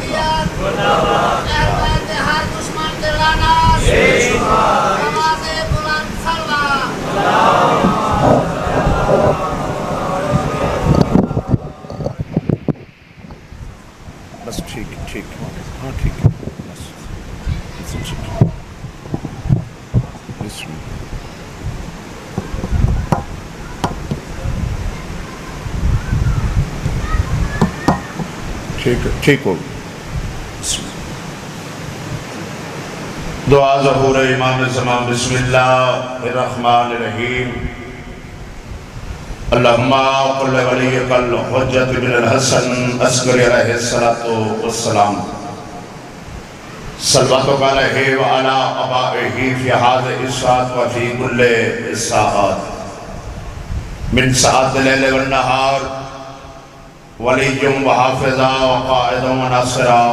بس ٹھیک ہے، ٹھیک ہے، ہاں ٹھیک ہے. بس ٹھیک ہے، ٹھیک ہو. دعا ظہور امام زمان. بسم اللہ الرحمن الرحیم. اللہم قل ولیک الحجت بن الحسن عسکری علیہ السلام صلواتک علیہ وعلا ابائہ فی حاضر الساعت وفی کل الساعت من ساعت لیل والنہار ولیجم وحافظا وقائدا وناصرا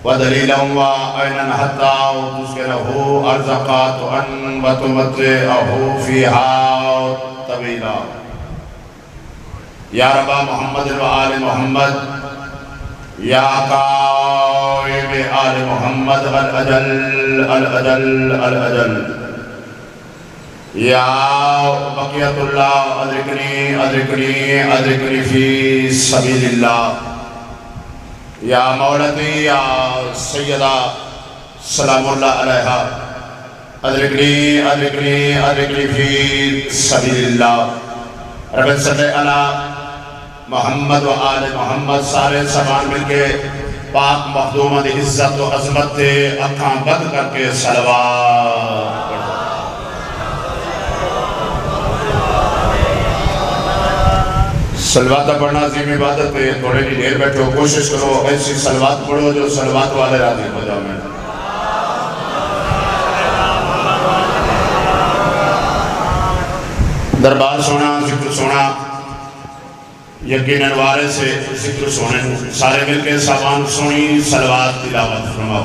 ودلیلا وعینا حتی تسکنہو ارزقات ان وتمتعہو فیہا طویلا. یا رب محمد و آل محمد یا قائم آل محمد الاجل الاجل الاجل. یا بقیت اللہ ادرکنی ادرکنی ادرکنی فی سبیل اللہ. یا مولتی یا سیدہ سلام اللہ علیہ ادرکنی ادرکنی ادرکنی فی سبیل اللہ. رب صلی علی محمد و آل محمد. سارے سبان مل کے پاک مخدومت عزت و عظمت تھے اکھاں بند کر کے صلوات پڑھو. صلوات پڑھنا عظیم عبادت ہے. تھوڑے کی دیر بیٹھو، کوشش کرو ایسی صلوات پڑھو جو صلوات والے راضی ہو جاؤ. میں دربار سونا، ذکر سونا، یقیناً وارے سے ذکر سونے. سارے مل کے سامان سونی صلوات تلاوت فرماؤ.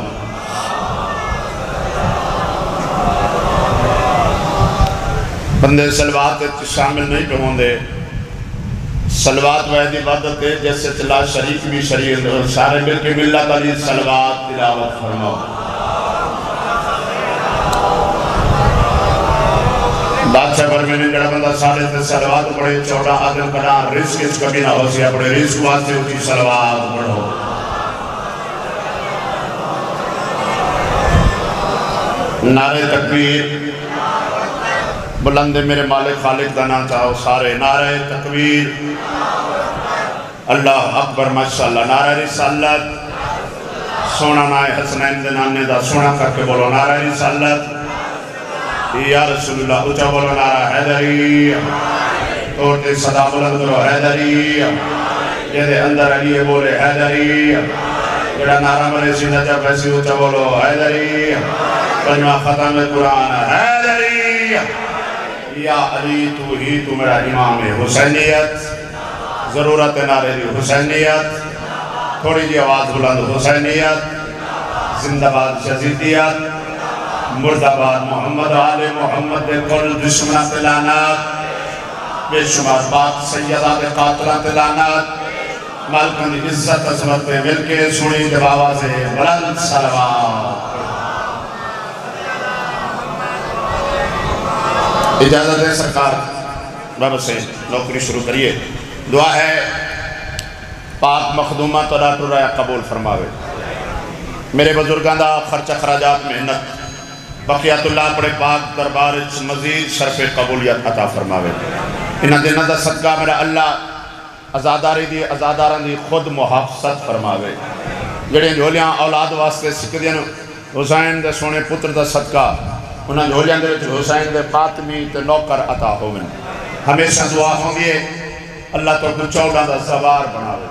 بندے صلوات شامل نہیں پہوں دے. صلوات وحید عبادت ہے جیسے تلا شریک بھی شریک ہے، اور سارے مل کے ملت علی صلوات تلاوت فرماؤ۔ بادشاہ پر میں نے جڑا بندہ سارے تے صلوات پڑھے، 14 آدم کنا رزق اس کبھی نہ ہو سیا پڑھے، رزق واسطے اچھی صلوات پڑھو۔ نعرہ تکبیر بلند میرے مالک خالق دا نام چاہو سارے، نعرہ تکبیر اللہ اکبر ماشاءاللہ، نعرہ رسالت سونا نائے حسنین دنانے دا سونا کر کے بولو نعرہ رسالت یا رسول اللہ، اچھا بولو نعرہ حیدری، توڑتے صدا بلند کرو حیدری، جیدے اندر علی بولے حیدری، جڑا نعرہ مرے سینہ جب ایسی اچھا بولو حیدری، پنجمہ ختم قرآن حیدری، یا علی تو ہی تو میرا امام حسینیت، ضرورت نعرے دی حسینیت، تھوڑی جی آواز بلند حسینیت، زندہ باد یزیدیت، مردہ باد محمد آل محمد کل دشمنہ تلانات، بے شمار بات سیدہ قاتلہ تلانات، مالکن عزت عظمت پہ مل کے سنی جب آواز بلند صلوات۔ اجازت ہے سرکار بابا سے نوکری شروع کریے، دعا ہے پاک مخدومہ تو ڈاٹو رہا قبول فرماوے، میرے بزرگان دا خرچ خراجات محنت بقیات اللہ پڑے پاک دربار مزید شرف قبولیت عطا فرماوے، انہاں دنہ دا صدقہ میرا اللہ ازاداری دی ازاداران دی خود محافظت فرماوے، جڑے جھولیاں اولاد واسطے سکھ دین حسین دے سونے پتر دا صدقہ انہاں جھولیاں دے حسین دے فاطمی تے نوکر عطا ہوئے، ہمیشہ دعا ہوں گے اللہ تو اپنے 14 دا زوار بناوے،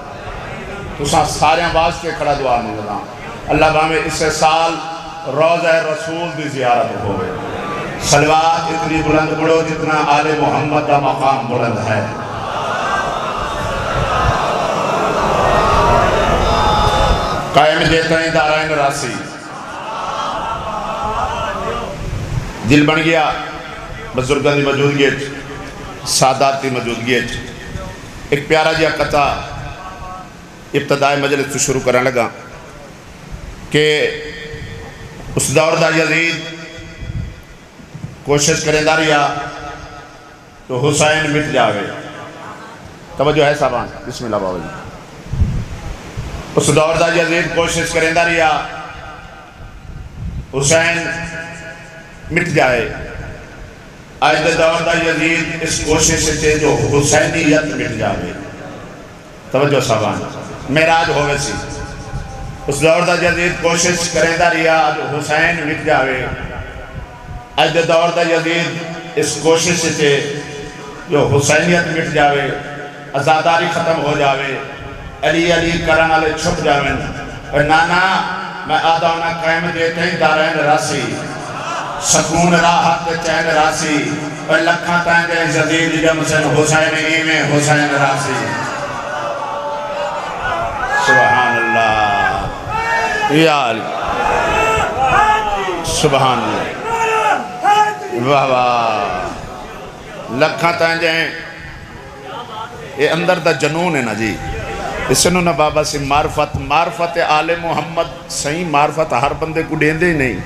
تو سارے واسطے کھڑا دعا مانگنا اللہ باہمیں اس سال روضہ رسول دی زیارت ہوئے، صلوات اتنی بلند پڑھو جتنا آل محمد دا مقام بلند ہے۔ قائم دیتا ہیں دارائن راسی، دل بن گیا بزرگاں دی موجودگی سادات دی موجودگی، ایک پیارا جیا قطع ابتدائی مجلس تو شروع کرنے لگا کہ اس دور دا یزید کوشش کریں داریا تو حسین مٹ جاوے، توجہ ہے صاحبان بسم اللہ بابا جی، اس دور دا یزید کوشش کریں داریا حسین مٹ جائے، آج دور دا یزید اس کوشش سے جو حسینیت مٹ جائے، توجہ صاحبان معراج ہوئے سی، اس دور دا یزید کوشش کریں دا ریا جو حسین مٹ جائے، آج دور دا یزید اس کوشش سے جو حسینیت مٹ جائے، ازاداری ختم ہو جائے، علی علی کرن والے چھپ جائیں، اور نانا میں آدھا ہونا قائم دیتے ہیں دارین راسی، سکون راحت چین راسی، اور لکھاں تائیں دے جدید جمسن حسین ایمیں حسین راسی، سبحان اللہ یا علی سبحان اللہ واہ واہ، لکھاں تائیں جائیں یہ اندر دا جنون ہے نا جی، اس نے نا بابا سے معرفت آل محمد صحیح معرفت ہر بندے کو دین دے نہیں،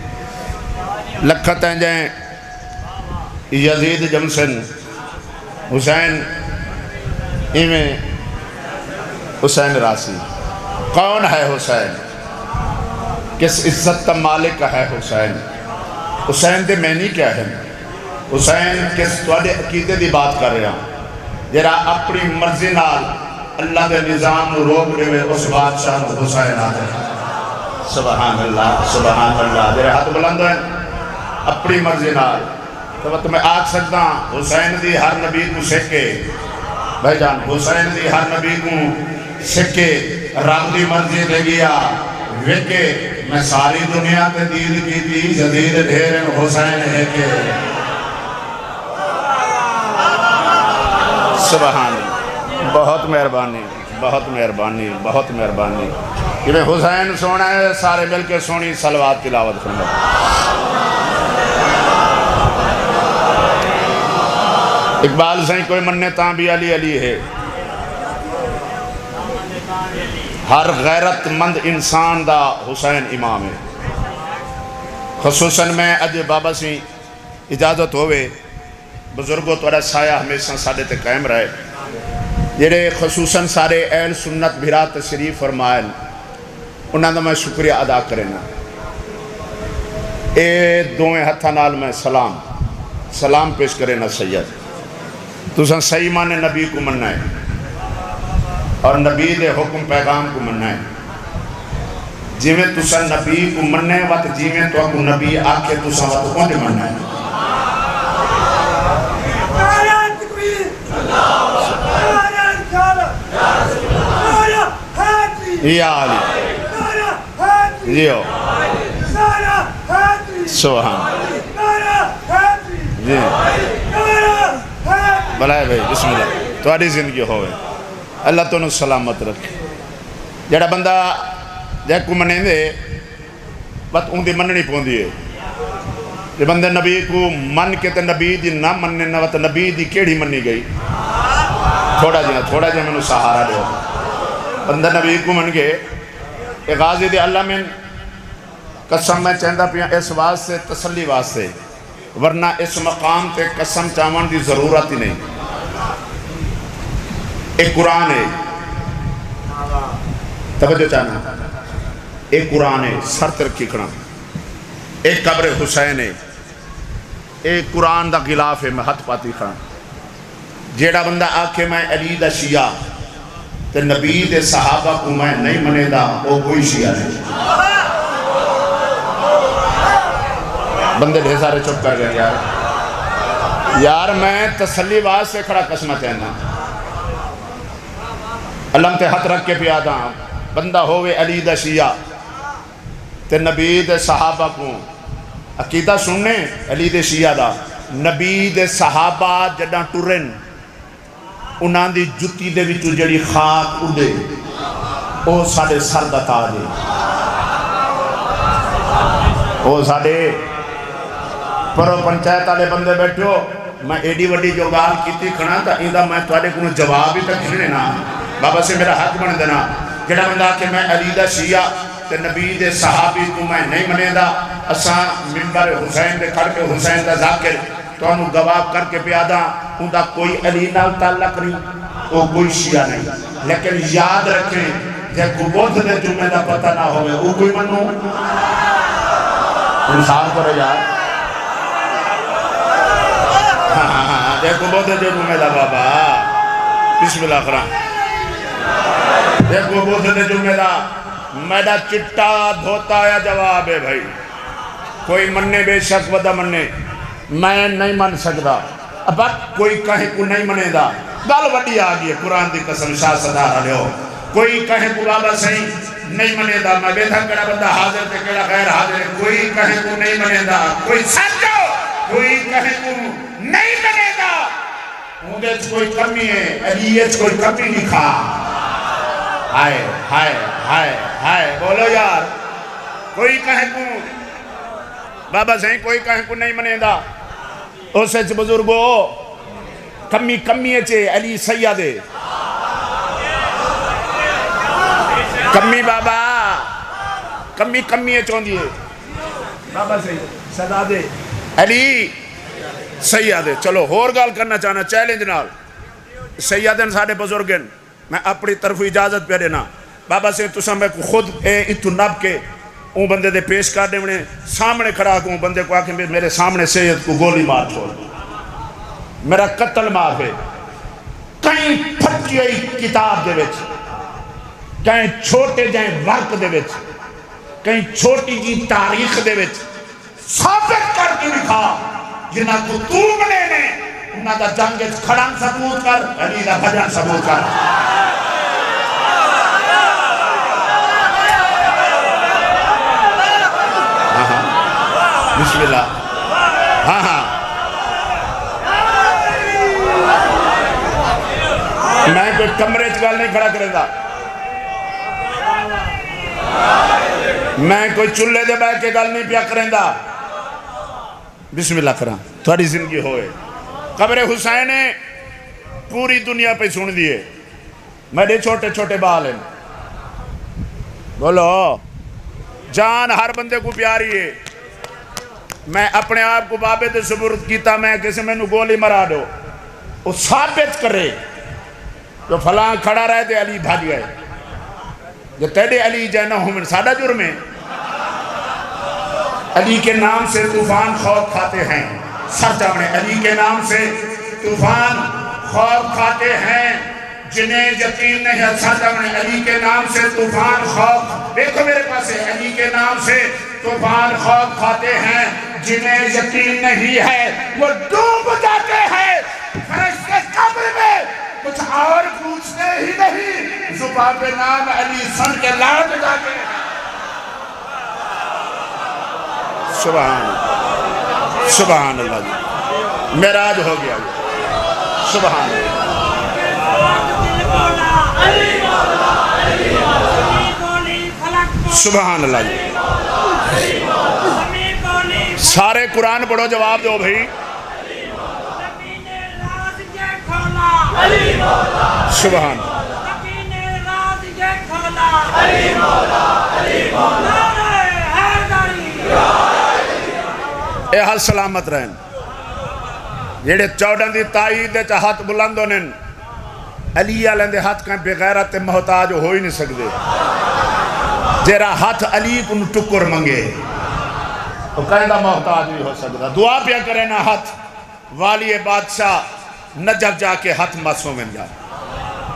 لکھت ہیں جائیں یزید جمسن حسین ایمیں حسین راسی، کون ہے حسین، کس عزت کا مالک ہے حسین، حسین دے معنی کیا ہے، حسین کس توڑے عقیدے دی بات کر رہے ہیں، جرا اپنی مرضی نال اللہ دے نظام نو روک لے اس بادشاہ نو حسین آتے ہیں، سبحان اللہ جرا ہاتھ بلند ہیں اپنی مرضی نال، تو میں آج سکتا حسین دی ہر نبی کو سکے، بھائی جان حسین دی ہر نبی کو سکے، رب دی مرضی دے گیا وکے، میں ساری دنیا تے دید کی تھی جدید ڈھیرن حسین ہے کہ سبحان اللہ، بہت مہربانی بہت مہربانی بہت مہربانی، کہ میں حسین سونا ہے سارے مل کے سونی صلوات تلاوت فرمائے۔ اقبال سائیں کوئی مننے تاں بھی علی علی ہے، ہر غیرت مند انسان دا حسین امام ہے خصوصاً میں اج بابا سی اجازت ہوئے بزرگوں توڑا سایہ ہمیشہ سادے تے قائم رہے جڑے خصوصاً سارے اہل سنت بھرا تشریف فرمائن انہاں دا میں شکریہ ادا کرنا اے دوئیں ہتھا نال میں سلام پیش کرنا سید تساں صحیح معنی نبی کو مننا ہے اور نبی دے حکم پیغام کو مننا ہے جیویں تساں نبی کو مننے وقت جیویں تو کو نبی آکے تساں وقت کون مننا ہے یا علی جیو سبحان جی بلائے بھائی بسم اللہ تمہاری زندگی ہوئے اللہ تو سلامت رکھے جڑا بندہ جے کو منے دے بات ان دی مننی پوندی ہے جے بندے نبی کو من کے تے نبی دی نہ مننے نہ وقت نبی دی کیڑی مننی گئی تھوڑا جہاں میں نے سہارا دے بندہ نبی کو من کے اے غازی دے اللہ میں قسم میں چاہندہ پیا اس واسطے تسلی واسطے ورنہ اس مقام تے قسم چاون دی ضرورت ہی نہیں ایک قرآن ہے توجہ چاہنا ایک قرآن ہے سر ترکی کھڑا ایک قبر حسین ہے ایک قرآن دا غلاف ہے میں ہاتھ پاتی کھڑا جیڑا بندہ آکھے میں علی دا شیعہ تے نبی دے صحابہ کو میں نہیں منے دا وہ کوئی شیعہ نہیں بندے ڈھیر سارے چپ کر گئے یار میں تسلی باز سے کھڑا قسمہ چاہنا اللہ تے ہاتھ رکھ کے پیادا بندہ ہوئے علی دا شیعہ تے نبی دے صحابہ کو عقیدہ سننے علی دے شیعہ دا نبی دے صحابہ جڑا ٹرن انہاں دی جتی دے وچوں جڑی خاک اڑے او ساڑے سر دا تاج ہے او ساڑے پرو پنچایت والے بندے بیٹھے ہو میں ایڈی وڈی جو گال کیتی کھڑا تا ایندہ میں تواڈے کو جواب ہی تک نہیں نا بابا سے میرا حق بن دینا جڑا بندہ کہ میں علی دا شیعہ تے نبی دے صحابی کو میں نہیں منے دا اساں منبر حسین دے کھڑ کے حسین دا ذاکر تو انہوں گواہ کر کے پیادا ان دا کوئی علی نال تعلق نہیں وہ کوئی شیعہ نہیں لیکن یاد رکھیں جب کو بودھ دے جمعہ دا پتہ نہ ہوئے وہ کوئی منو انسان کرو یار دیکھو بہت ہے جو میرا بابا بسم اللہ خرام دیکھو بہت ہے جو میرا چٹا دھوتا یا جواب ہے بھائی کوئی مننے بے شک ودا مننے میں نہیں من سکتا اب کوئی کہیں کو نہیں منے دا گال وڈی آگئی ہے قرآن دی قسم شاہ صدارہ لے ہو کوئی کہیں کو بابا صحیح نہیں منے دا میں بیٹھا کڑا بندہ حاضر تے کڑا غیر حاضر ہے کوئی کہیں کو نہیں منے دا کوئی سچو کوئی کہیں کو نہیں منے گا مجھے کوئی کمی ہے علیت کوئی کمی نہیں کھا ہائے ہائے ہائے ہائے بولو یار کوئی کہیں کو بابا صحیح کوئی کہیں کو نہیں منے گا اسے بزرگو کمی ہے چھے علی سیدے کمی بابا کمی ہے چون دیئے بابا صحیح صدا دے علی سیدے چلو ہور گال کرنا چاہنا چیلنج نال سیدن ساڑے بزرگن میں اپنی طرف اجازت پہ دینا بابا سے تسا میں خود اتو نب کے اون بندے دے پیش کر دے انہیں سامنے کھڑا کو بندے کو آکے میرے سامنے سید کو گولی مار چھوڑ میرا قتل مار ہے کہیں پھٹی ہوئی کتاب دے وچ کہیں چھوٹے جائیں ورک دے وچ کہیں چھوٹی جی تاریخ دے وچ ثابت کر کے لکھا جنہاں کو تو منے نے انہاں دا جنگ کھڑان ثبوت کر علی دا بھجن ثبوت کر بسم اللہ ہاں میں کوئی کمرے چکال نہیں کھڑا کرے دا میں کوئی چلے دے بیٹھ کے گل نہیں پیا کریں دا بسم اللہ کریں تھوڑی زندگی ہوئے قبر حسین پوری دنیا پہ سن دیئے میرے چھوٹے چھوٹے بال ہیں بولو جان ہر بندے کو پیاری ہے. میں اپنے آپ کو بابے دے سپرد کیتا میں کسی میں گولی مرا دو وہ ثابت کرے جو فلاں کھڑا رہے تھے علی بھاگ گئے جو تیرے علی جانا ہوں من سادہ جرم ہے. علی کے نام سے طوفان خوف کھاتے ہیں. سر چاہنے علی کے نام سے طوفان خوف کھاتے ہیں جنہیں یقین نہیں ہے. سر چاہنے علی کے نام سے طوفان خوف دیکھو میرے پاس ہے. علی کے نام سے طوفان خوف کھاتے ہیں جنہیں یقین نہیں ہے وہ ڈوب جاتے ہیں فرشتے قبر میں کچھ اور پوچھتے ہی نہیں زباں پہ نام علی سن کے لائٹ جاتے ہیں. سبحان اللہ جی معراج ہو گیا. سبحان اللہ سبحان اللہ جی. سارے قرآن پڑھو جواب دو بھئی. سبحان اے حال سلامت رہن جیڑے 14 دی تائید دے ہاتھ بلند ہونے علی آلین دے ہاتھ کہیں بغیرت محتاج ہو ہی نہیں سکتے. جیرا ہاتھ علی کو ٹکر منگے وہ کہندہ محتاج بھی ہو سکتا. دعا پیا کرے نا ہاتھ والی بادشاہ نجف جا کے ہاتھ مسوں میں جا.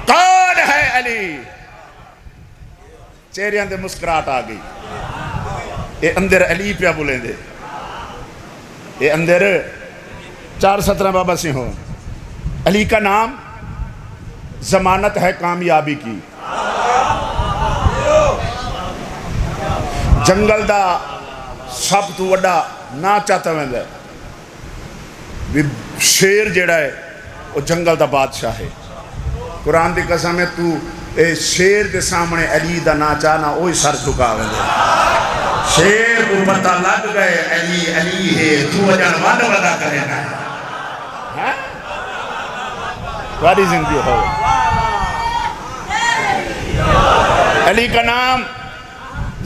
کون ہے علی؟ چہریاں دے مسکرات آ گئی. اے اندر علی پیا بولیں دے. اے اندر 4:17 بابا سی ہو. علی کا نام ضمانت ہے کامیابی کی. جنگل دا سب تو وڈا نا چاہتا میں دے شیر جڑا ہے وہ جنگل دا بادشاہ ہے. قرآن دی قسم ہے تو اے شیر دے سامنے علی دا نا چاہنا وہی سر جھکا میں دے. شیر کو پتہ لگ گئے علی علی ہے تو وجن وڈ وڈا کرے نا واری زندگی ہو. علی کا نام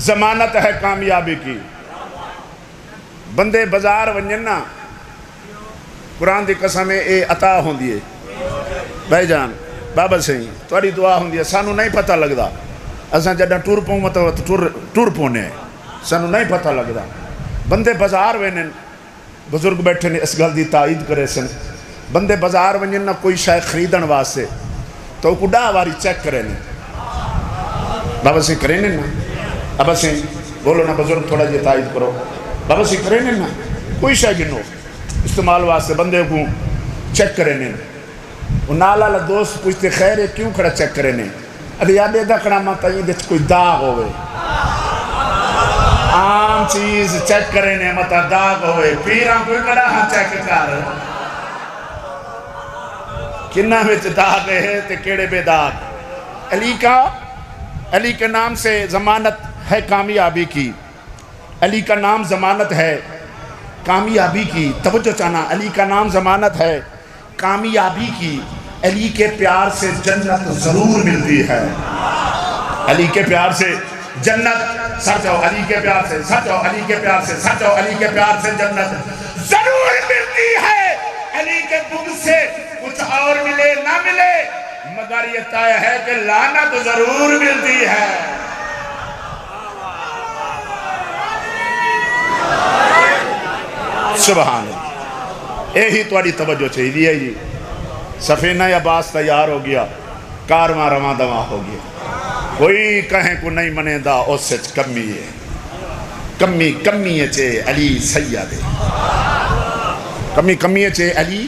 ضمانت ہے کامیابی کی. بندے بازار ونجنا قرآن دی قسم اے عطا ہوں دیئے. بھائی جان بابا سہی توڑی دعا ہوں دیئے. سانو نہیں پتہ لگدا اساں جڑا ٹور پوں مطلب ٹور پونے سانو نہیں پتہ لگدا. بندے بازار ونجن بزرگ بیٹھے نے اس گل دی تائید کرے سن. بندے بازار ونجن نہ کوئی شاید خریدن واسطے تو کو ڈا واری چیک کرے نے. بابا سی کرے نا بابا سی بولو نا بزرگ تھوڑا جی تائید کرو. بابا سی کرے نا کوئی شاید جنو استعمال واسطے بندے کو چیک کرے نے. وہ نالا دوست پوچھتے خیر ہے کیوں کھڑا چیک کرے نے. ادھے یادے دکھنا ماتا یہ دیکھ کوئی داغ ہوئے عام چیز چیک کرے نے ماتا داغ ہوئے. پیران کوئی کڑا ہاں چیک کر کنہ میں داغ ہے تے کیڑے بے داغ. علی کے نام سے ضمانت ہے کامیابی کی. علی کا نام ضمانت ہے کامیابی کی. توجہ چاہنا علی کا نام ضمانت ہے کامیابی کی. علی کے پیار سے جنت ضرور ملتی ہے. علی کے پیار سے جنت سر جاؤ علی کے پیار سے سر جاؤ علی کے پیار سے سر جاؤ علی کے پیار سے جنت ضرور ملتی ہے. علی کے بغض سے کچھ اور ملے نہ ملے مگر یہ طے ہے کہ لعنت ضرور ملتی ہے. سبحان اللہ. یہی تمہاری توجہ چاہیے جی. سفینہ عباس تیار ہو گیا کارواں رواں دواں ہو گیا. کوئی کہیں کو نہیں منے دا اس سے کمی ہے کمی چے علی سید کمی چے علی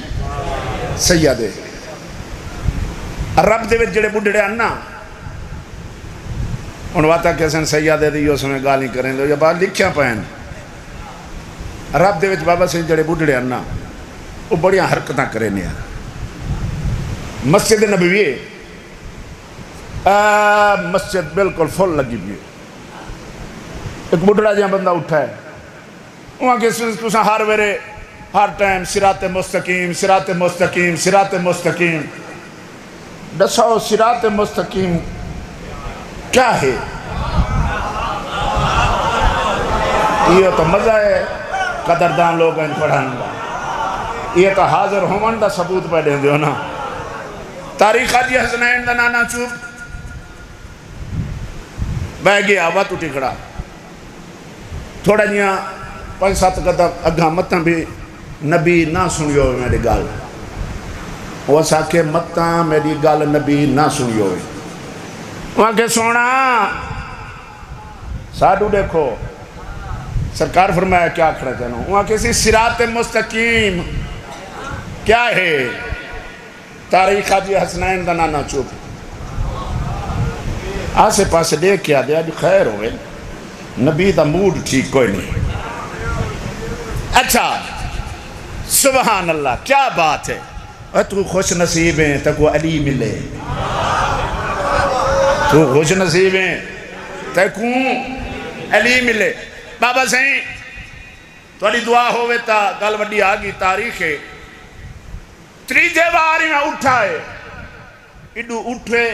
سید. رب دے وچ جڑے بڈھڑے انا ان واتا کیسن سیادے دی اس میں گالی کریں دو یا بات لکھیا پہن. رب دے وچ بابا سے جڑے بڈھڑے انا وہ بڑیاں حرکتاں کریں نیا. مسجد نبوی مسجد بالکل فل لگی بھی. ایک بڈھڑا جہاں بندہ اٹھا ہے وہاں کے تساں ہر ویرے ہر ٹائم صراط مستقیم صراط مستقیم صراط مستقیم. دساؤ صراط مستقیم کیا ہے؟ یہ تو مزہ ہے قدردان لوگ ہیں پڑھانے دا یہ تو حاضر ہومن دا ثبوت پہ دیں دیو نا تاریخ حاجی حسنین دا نانا چوب بہ گیا وقت ٹکڑا تھوڑا جیاں 5-7 قدم اگاں متاں بھی نبی نہ سنیو میری گال وہ ساکھے متاں میری گال نبی نہ سنیو وہاں کے سونا ساڈو دیکھو سرکار فرمایا کیا کھڑا چاہنا وہاں کسی صراط مستقیم کیا ہے تاریخ حاجی حسنین دا نانا چوب آسے پاسے دیکھ کیا دیا جو خیر ہوئے نبی دا موڈ ٹھیک کوئی نہیں اچھا سبحان اللہ کیا بات ہے تو خوش نصیب ہیں تکو علی ملے تو خوش نصیب ہیں تکو علی ملے بابا سہیں توڑی دعا ہوئے تا گل وڈی آگی تاریخ ہے تریجے باری میں اٹھائے اڈو اٹھے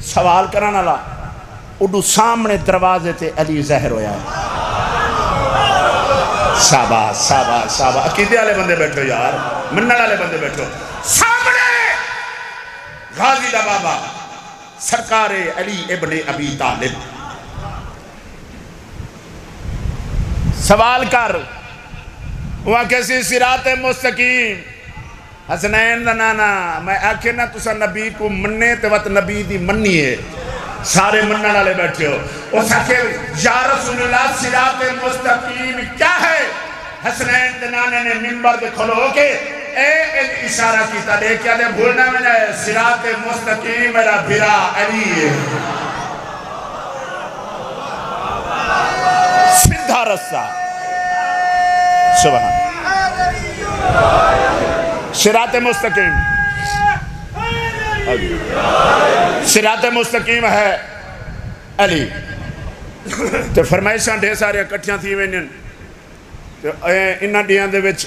سوال کرانا لا اڈو سامنے دروازے تے علی ظاہر ہویا ہے صحابہ عقیدے والے بندے بیٹھو یار منن والے بندے بیٹھو سامنے غازی دا بابا سرکار علی ابن ابی طالب سوال کر وہاں کیسی صراط مستقیم حسنین دا نانا میں آکھے نا تسا نبی کو مننے تے وقت نبی دی مننی ہے سارے منن والے بیٹھے ہو وہ ساکھے یا رسول اللہ صراط مستقیم کیا ہے حسنین دے نانے نے منبر دے کھلو ہو کے اشارہ کیتا دے کیا دے بھولنا میں جائے صراط مستقیم میرا بھرا علی ہے سدھا رسہ سبحان صراط مستقیم صراط مستقیم ہے علی تو فرمائشاں ڈھیر سارے اکٹھیاں تھی وینن تو انہاں ڈیاں دے وچ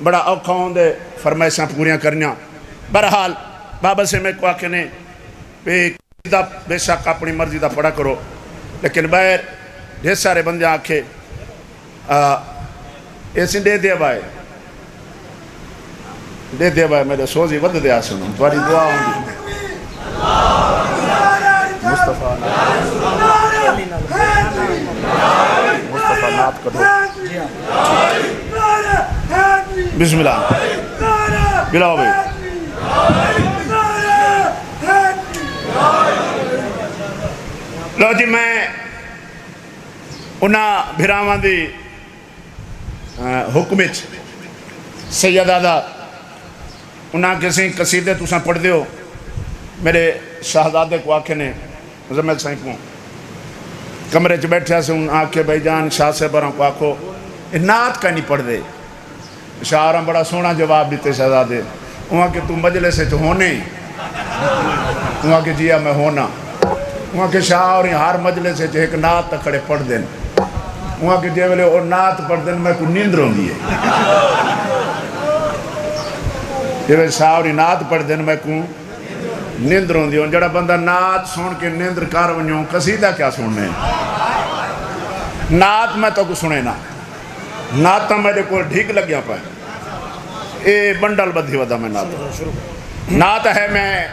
بڑا اوکھا ہوں دے فرمائشاں پوریاں کرنیاں برحال بابا سے میں کو آکھنے بے شک اپنی مرضی دا پڑھا کرو لیکن بہر ڈھیر سارے بندے آکھے ایسی دے دیا بھائی دے دیا بھائی میرے سوزی ود دیا سنوں تمہاری دعا ہوں گی مصطفیٰ نات کر دو بسم اللہ بلاؤ بھائی لو جی میں انہاں بھراوان دی حکمچ سیدہ دا انہاں کسی قصیدے تُساں پڑھ دیو میرے شہزادے کو آکھے نے زمین سائیں کو کمرے چ بیٹھے سے ان آکھے بھائی جان شاہ سے براں کو آکھو نعت کا نہیں پڑھ دے شاہ آرام بڑا سونا جواب دیتے شہزادے وہاں کہ تم مجلس سے تو ہونے وہاں کہ جیا میں ہونا وہاں کہ شاہ اور ہر مجلس سے ایک نعت تکڑے پڑھ دیں وہاں کہ جے ویلے اور نعت پڑھ دیں میں کو نیند رہوں گی جے ویلے شاہ اور نعت پڑھ دیں میں کو نیند رہوں دی جڑا بندہ نعت سن کے نیندر کار ونیوں قصیدہ کیا سننے نعت میں تو کو سنے نا نعت تو میرے کو ڈھیک لگ گیا پائے اے بنڈل بدھی ودا میں نعت ہے میں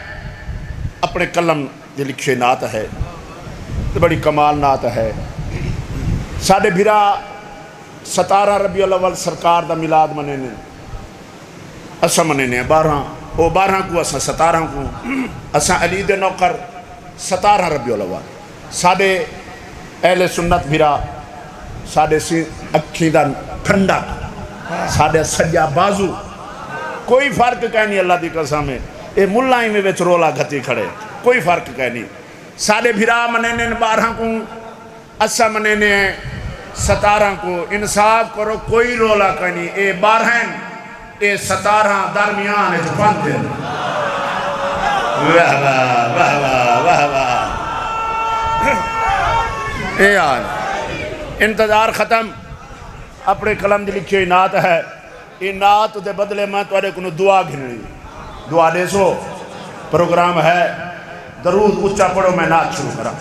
اپنے قلم دے لکھے نعت ہے بڑی کمال نعت ہے ساڑھے بھیرا 17 ربیع الاول سرکار دا میلاد منینے اسا منینے 12 کو اسا 17 کو اسا علی دے نوکر 17 ربیع الاول ساڑھے اہل سنت بھیرا ساڑھے اکھی دا ٹھنڈا ساڑھے سجا بازو کوئی فرق کہیں نہیں اللہ دی قسم ہے اے ملائیں میں وچ رولا گھتی کھڑے کوئی فرق کہیں نہیں ساڑھے بھیرا منینے 12 کو اسا منینے 17 کو انصاف کرو کوئی رولا کہیں نہیں اے 12 اے 17 درمیان ہے جو پانت دیں واہ واہ واہ واہ واہ واہ اے آن انتظار ختم اپنے قلم دی لکھی نعت ہے یہ نعت دے بدلے میں توڑے کنو دعا گھنی دعا دے سو پروگرام ہے درود اچھا پڑھو میں نعت شروع کرا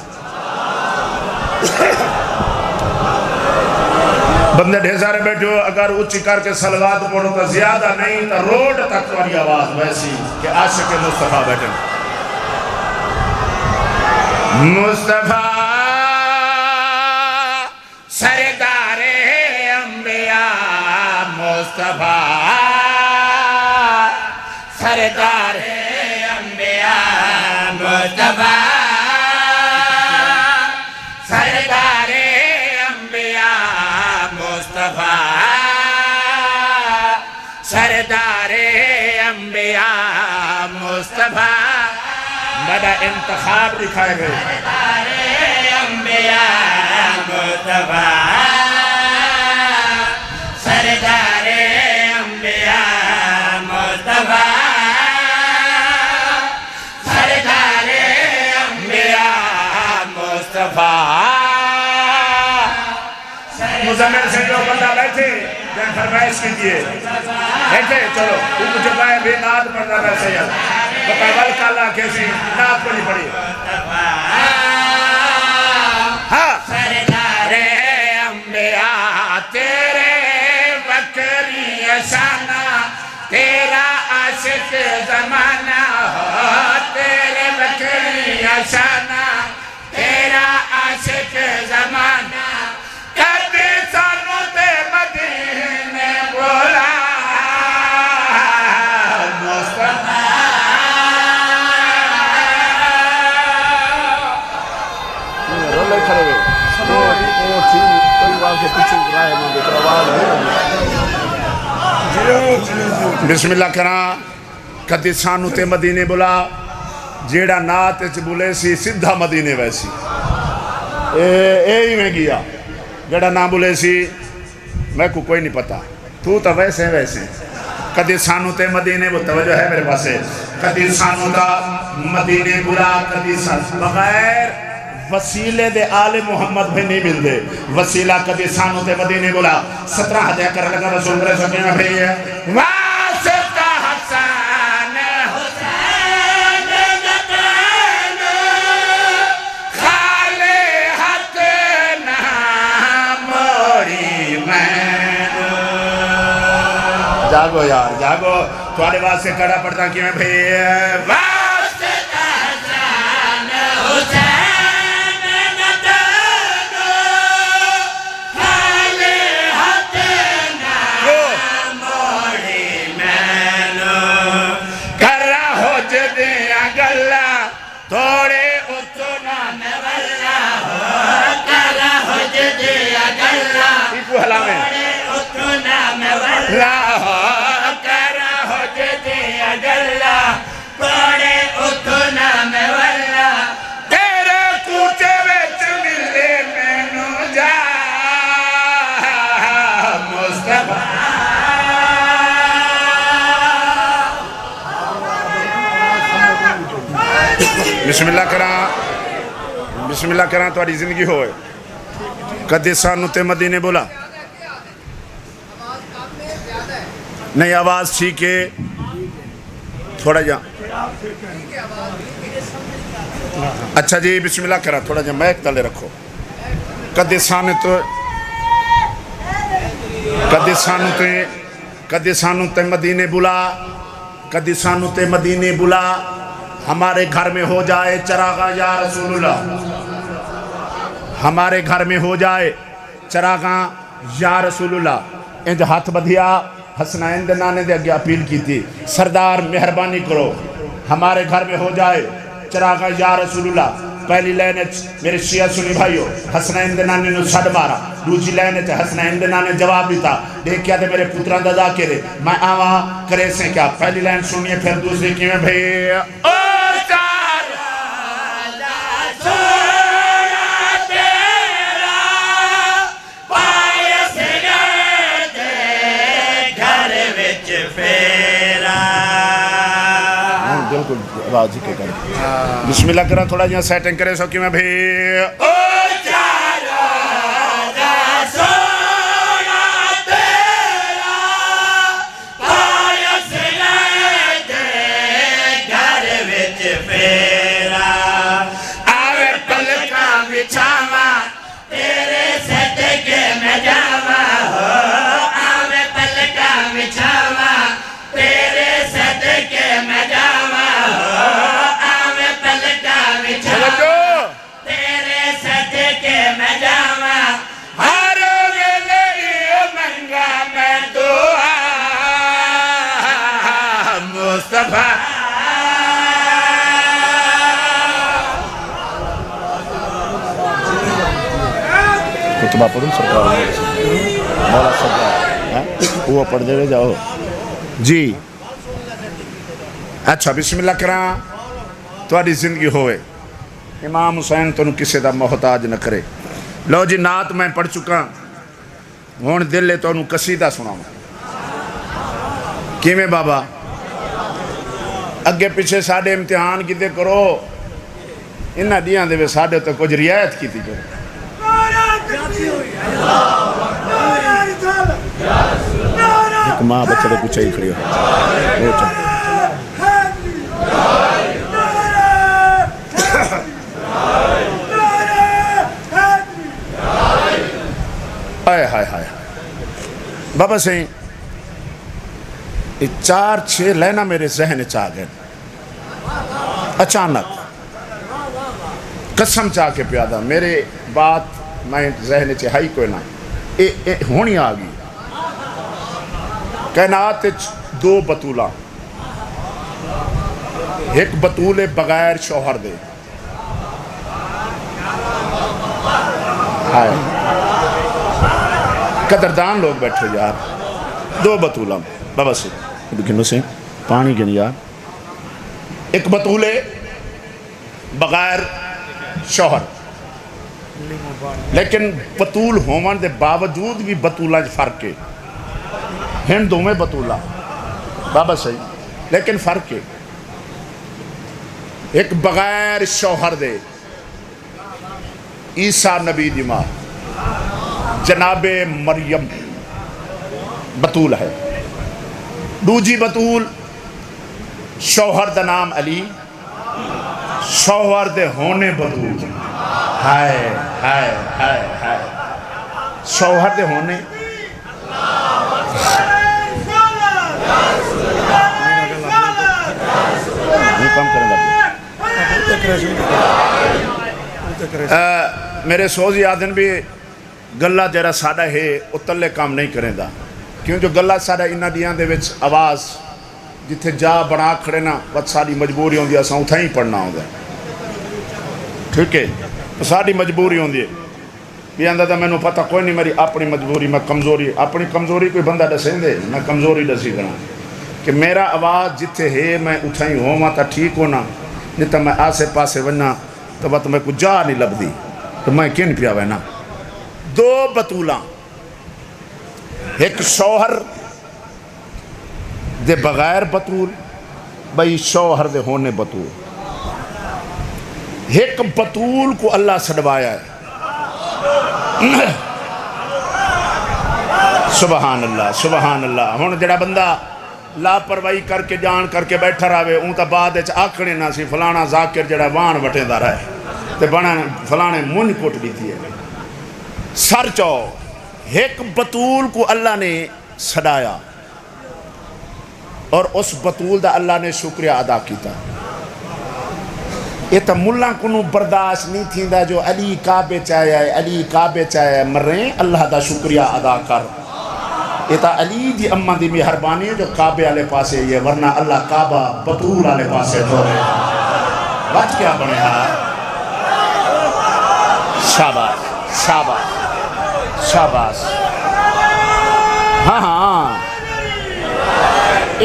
بندے ڈھیر سارے بیٹھو اگر اچھی کر کے صلوات پڑھو تو زیادہ نہیں تو روڈ تک تمہاری آواز ویسی کہ عاشق مصطفیٰ بیٹھے مصطفیٰ سردار انبیاء مصطفیٰ سردار انبیاء مصطفیٰ سردار انبیاء مصطفیٰ سردار انبیاء مصطفیٰ بڑا انتخاب دکھائے گئے سردار انبیاء مصطفیٰ سردار انبیاء مصطفیٰ سردار انبیاء مصطفیٰ مزمل سے جو بندہ بیٹھے جن فرمائش کیجئے بیٹھے چلو تو مجھے پائے بھی ناد پڑھنا ہے سید مقابل کا اللہ کیسی ناد کو نہیں پڑھی سردار انبیاء تیرے بکری شانہ تیرا عاشق زمانہ تیرے بکری شانہ تیرا عاشق زمانہ کبھی سانو تے مدینے بولا مصطفیٰ رولے کھڑے ہوئے وہ تھی کوئی بات کے پیچھے رائے میں دیکھ آواز بسم اللہ کراں کدی سانو تے مدینے بولا جیڑا نات چ بولے سی سدھا مدینے ویسی اے ہی میں گیا جیڑا نہ بولے سی میں کو کوئی نہیں پتا تو تا ویسے ویسے کدی سانو تے مدینے وہ توجہ ہے میرے پاس کدی سانو تا مدینے بولا کدی سانو بغیر وسیلے دے آل محمد بھی نہیں ملدے وسیلہ کدی سانو تے مدینے بولا 17 ہدیہ کر لگا رسول اللہ سکیں میں بھئی ہے واسطہ حسان حسین نتین خالے حق ناموری میں جاگو یار جاگو تمہارے بات سے کڑا پڑتا کہ میں بھئی ہے واسطہ حسان حسین توڑے اتنا نولا کرا حجد اگلا توڑے اتنا نولا کرا حجد اگلا توڑے اتنا نولا تیرے کوچے ویچ ملے مینو جا مصطفیٰ بسم اللہ کراں تواری زندگی ہوئے کدی سانو تے مدینے بولا نہیں آواز ٹھیک ہے تھوڑا جا اچھا جی بسم اللہ کراں تھوڑا جا میک تلے رکھو کدی سانو تے مدینے بولا کدی سانو تے مدینے بولا ہمارے گھر میں ہو جائے چراغاں یا رسول اللہ ہمارے گھر میں ہو جائے چراغاں یا رسول اللہ انج ہاتھ بدھیا حسنین دے نانے دے اگے اپیل کی تھی سردار مہربانی کرو ہمارے گھر میں ہو جائے چراغاں یا رسول اللہ پہلی لائن میرے شیعہ سنی بھائیو حسنین دے نانے نے چھڑ مارا دوسری لائن حسنین دے نانے جواب دیتا دیکھ کیا دے میرے پتران دادا کرے میں آواں کرے سے کیا پہلی لائن سنیے پھر دوسری کی میں بھئی راضی کے کر بسم اللہ کرا تھوڑا جہاں سیٹنگ کرے سو کہ میں بھی خطبہ پڑھوں سرکار مولا سرکار وہ پڑھ دے جاؤ جی اچھا بسم اللہ کرا تھوڑی زندگی ہوئے امام حسین تنوں کسے دا محتاج نہ کرے لو جی نعت میں پڑھ چکا ہون دل لے تنوں قصیدہ سناؤں کیویں بابا اگے پیچھے ساڑھے امتحان کیتے کرو انہاں دیاں دے ساڑھے تو کچھ رعایت کیتی کرو ایک ماں بچے کو چاہیے کھڑی ہو وہ چاہیے ہائے ہائے ہائے بابا سہیں یہ 4-6 لینا میرے ذہن چاہ گئے اچانک قسم چاہ کے پیادا میرے بات میں ذہن چاہائی کوئی نہ ہونی آگئی کائنات 2 بطولہ ایک بطول بغیر شوہر دے ہائے قدردان لوگ بیٹھے یار 2 بطولہ بابا سے گنو سے پانی گن یار ایک بطولے بغیر شوہر لیکن بطول ہومن دے باوجود بھی بطولہ فرق ہے ہن دو میں بطولہ بابا صحیح لیکن فرق ہے ایک بغیر شوہر دے عیسیٰ نبی دی ماں جناب مریم بطول ہے دوجی بطول شوہر دا نام علی شوہر دے ہونے بطول ہائے ہائے ہائے ہائے شوہر دے ہونے نہیں کام کریں گا میرے سوزی آدن بھی گلہ جرا ساڑھا ہے اتلے کام نہیں کریں دا کیوں جو گلہ ساڑھا انہا دیاں دے وچ آواز جتھے جا بنا کھڑے نا وقت ساڑھی مجبوری ہوں دیا ساں اتھا ہی پڑھنا ہوں دیا ٹھیک ہے ساڑھی مجبوری ہوں دیا بھی اندھا دا میں نے پتہ کوئی نہیں میری اپنی مجبوری میں کمزوری اپنی کمزوری کوئی بندہ ڈسیں دے میں کمزوری ڈسی کرنا کہ میرا آواز جتھے ہے میں اتھا ہی ہوں ماں تا ٹھیک ہونا نہیں تا میں آسے پاسے وننا تو بات میں کچھ جا نہیں لب دی تو میں کین پیا وینا 2 بطولہ ایک شوہر دے بغیر بطول بھئی شوہر دے ہونے بطول ایک بطول کو اللہ سڑوایا ہے سبحان اللہ سبحان اللہ ہون جڑا بندہ لاپرواہی کر کے جان کر کے بیٹھا رہے اون تا بعد اچھ آکھنے نہ سی فلانا ذاکر جڑا وان وٹے دا رہے تے بنا فلانے من کوٹ دیتی ہے سر چو ایک بطول کو اللہ نے سڑایا اور اس بطول دا اللہ نے شکریہ ادا کیتا یہ تا ملہ کنو برداشت نہیں تھی دا جو علی کعبے چاہے مریں اللہ دا شکریہ ادا کر یہ تا علی دی اممہ دی مہربانی جو کعبے آلے پاسے یہ ورنہ اللہ کعبہ بطول آلے پاسے جو ہے وقت کیا بنے ہاں شاباش شاباش شاباش ہاں ہاں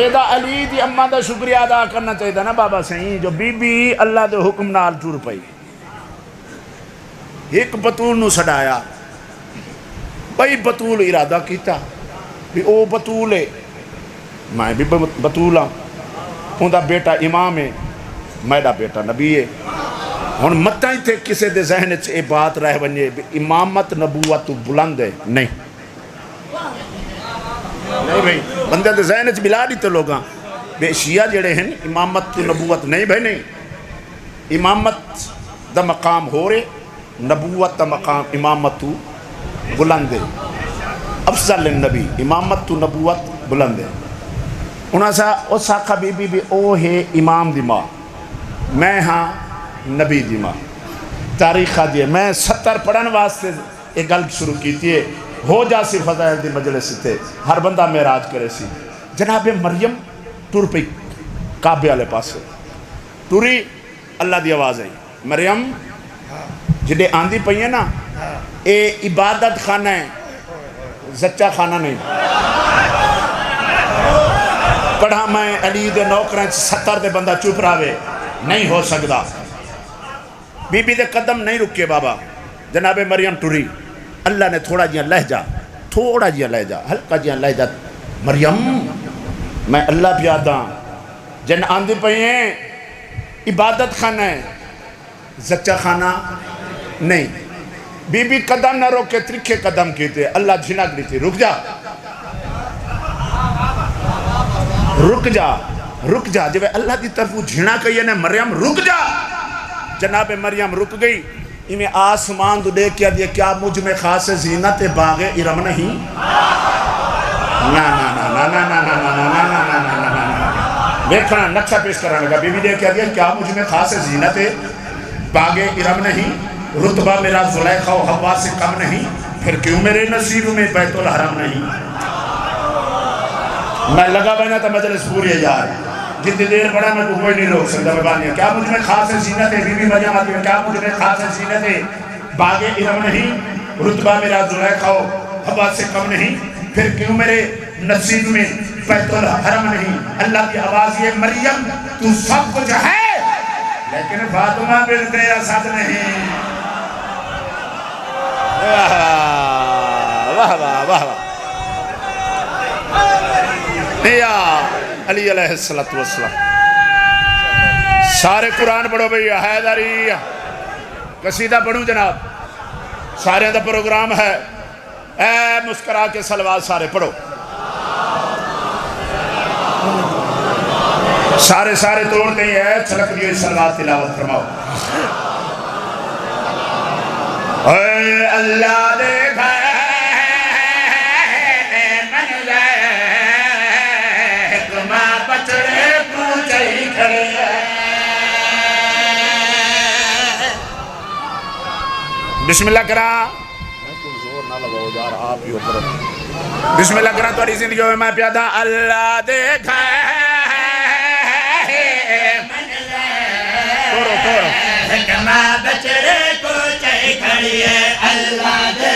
ایدہ علی دی اممہ دا شکریہ ادا کرنا چاہیے نا بابا صحیح جو بی بی اللہ دے حکم نال ٹور پئی ایک بطول نو سڑایا بھئی بطول ارادہ کیتا بھی او بطول ہے میں بھی بطول ہوں ہوندہ بیٹا امام ہے میرا بیٹا نبی ہے ہون متہ ہی تھے کسے دے ذہن اے بات رہ بنیے امامت نبوت بلند ہے نہیں بھئی بندے دے ذہن اچھ بلا دیتے لوگاں بے شیعہ جڑے ہیں امامت نبوت نہیں بھائی نہیں امامت دا مقام ہو رہے نبوت دا مقام امامت بلند ہے افضل النبی امامت نبوت بلند ہے انہاں سا او ساکھا بی بی او ہے امام دی ماں میں ہاں نبی دی ماں تاریخہ دیئے میں 70 پڑھن واسطے ایک گل شروع کی تھی ہو جا سی فضائل دی مجلس تھے ہر بندہ معراج کرے سی جناب مریم ٹور پئی کعبے والے پاسے ٹوری اللہ دی آواز ہے مریم جڑے آندھی پئی ہے نا اے عبادت خانہ ہے، زچہ خانہ نہیں۔ پڑھا میں علی دے نوکریں 70 دے بندہ چپ راوے نہیں ہو سکتا۔ بی بی دے قدم نہیں رکے بابا، جناب مریم ٹری، اللہ نے تھوڑا جیاں لہجہ، ہلکا جیاں لہجہ، مریم میں اللہ پیادا جن آندھی پہییں عبادت خانہ ہے، زچہ خانہ نہیں۔ بی بی قدم نہ روکے، ترکھے قدم کیتے، اللہ جھنک لیتی، رک جا جب اللہ دی طرف جھنا کہیے نے مریم رک جا، جناب مریم رک گئی۔ میں آسمان تو دیکھ کیا دیا، کیا مجھ میں خاص زینت باغ ارم نہیں؟ نا دیکھنا نقشہ پیش کرانے کا، بی بی دیکھ کیا دیا، کیا مجھ میں خاص زینت باغ ارم نہیں؟ رتبہ میرا زلیخہ و حوا سے کم نہیں، پھر کیوں میرے نصیب میں بیت الحرم نہیں؟ میں لگا بہنا تھا مجلس پوری ہے یار، جتنی دیر بڑا میں تو کوئی نہیں روک سکتا بانیا۔ کیا مجھ میں خاص زینت ہے؟ بی بی مریم آتی ہے، کیا مجھ میں خاص زینت ہے باغ ارم نہیں؟ رتبہ میرا زلیخہ و حوا سے کم نہیں، پھر کیوں میرے نصیب میں بیت الحرم نہیں؟ اللہ کی آواز یہ، مریم تو سب کچھ ہے لیکن فاطمہ بنت اسد نہیں۔ واہ واہ واہ واہ، یا علی علیہ السلام۔ سارے قرآن پڑھو بھئی، حیدری قصیدہ پڑھوں جناب، سارے دا پروگرام ہے، اے مسکرا کے صلوات سارے پڑھو، سارے توڑ گئی ہے، چھلک دیئے صلوات تلاوت فرماؤ۔ اے اللہ دیکھا بسم اللہ کرا، بسم اللہ کرا تو زندگیوں میں پیادہ اللہ دیکھا توڑو کما بچڑے کو چاہی کھڑی ہے، اللہ دیکھا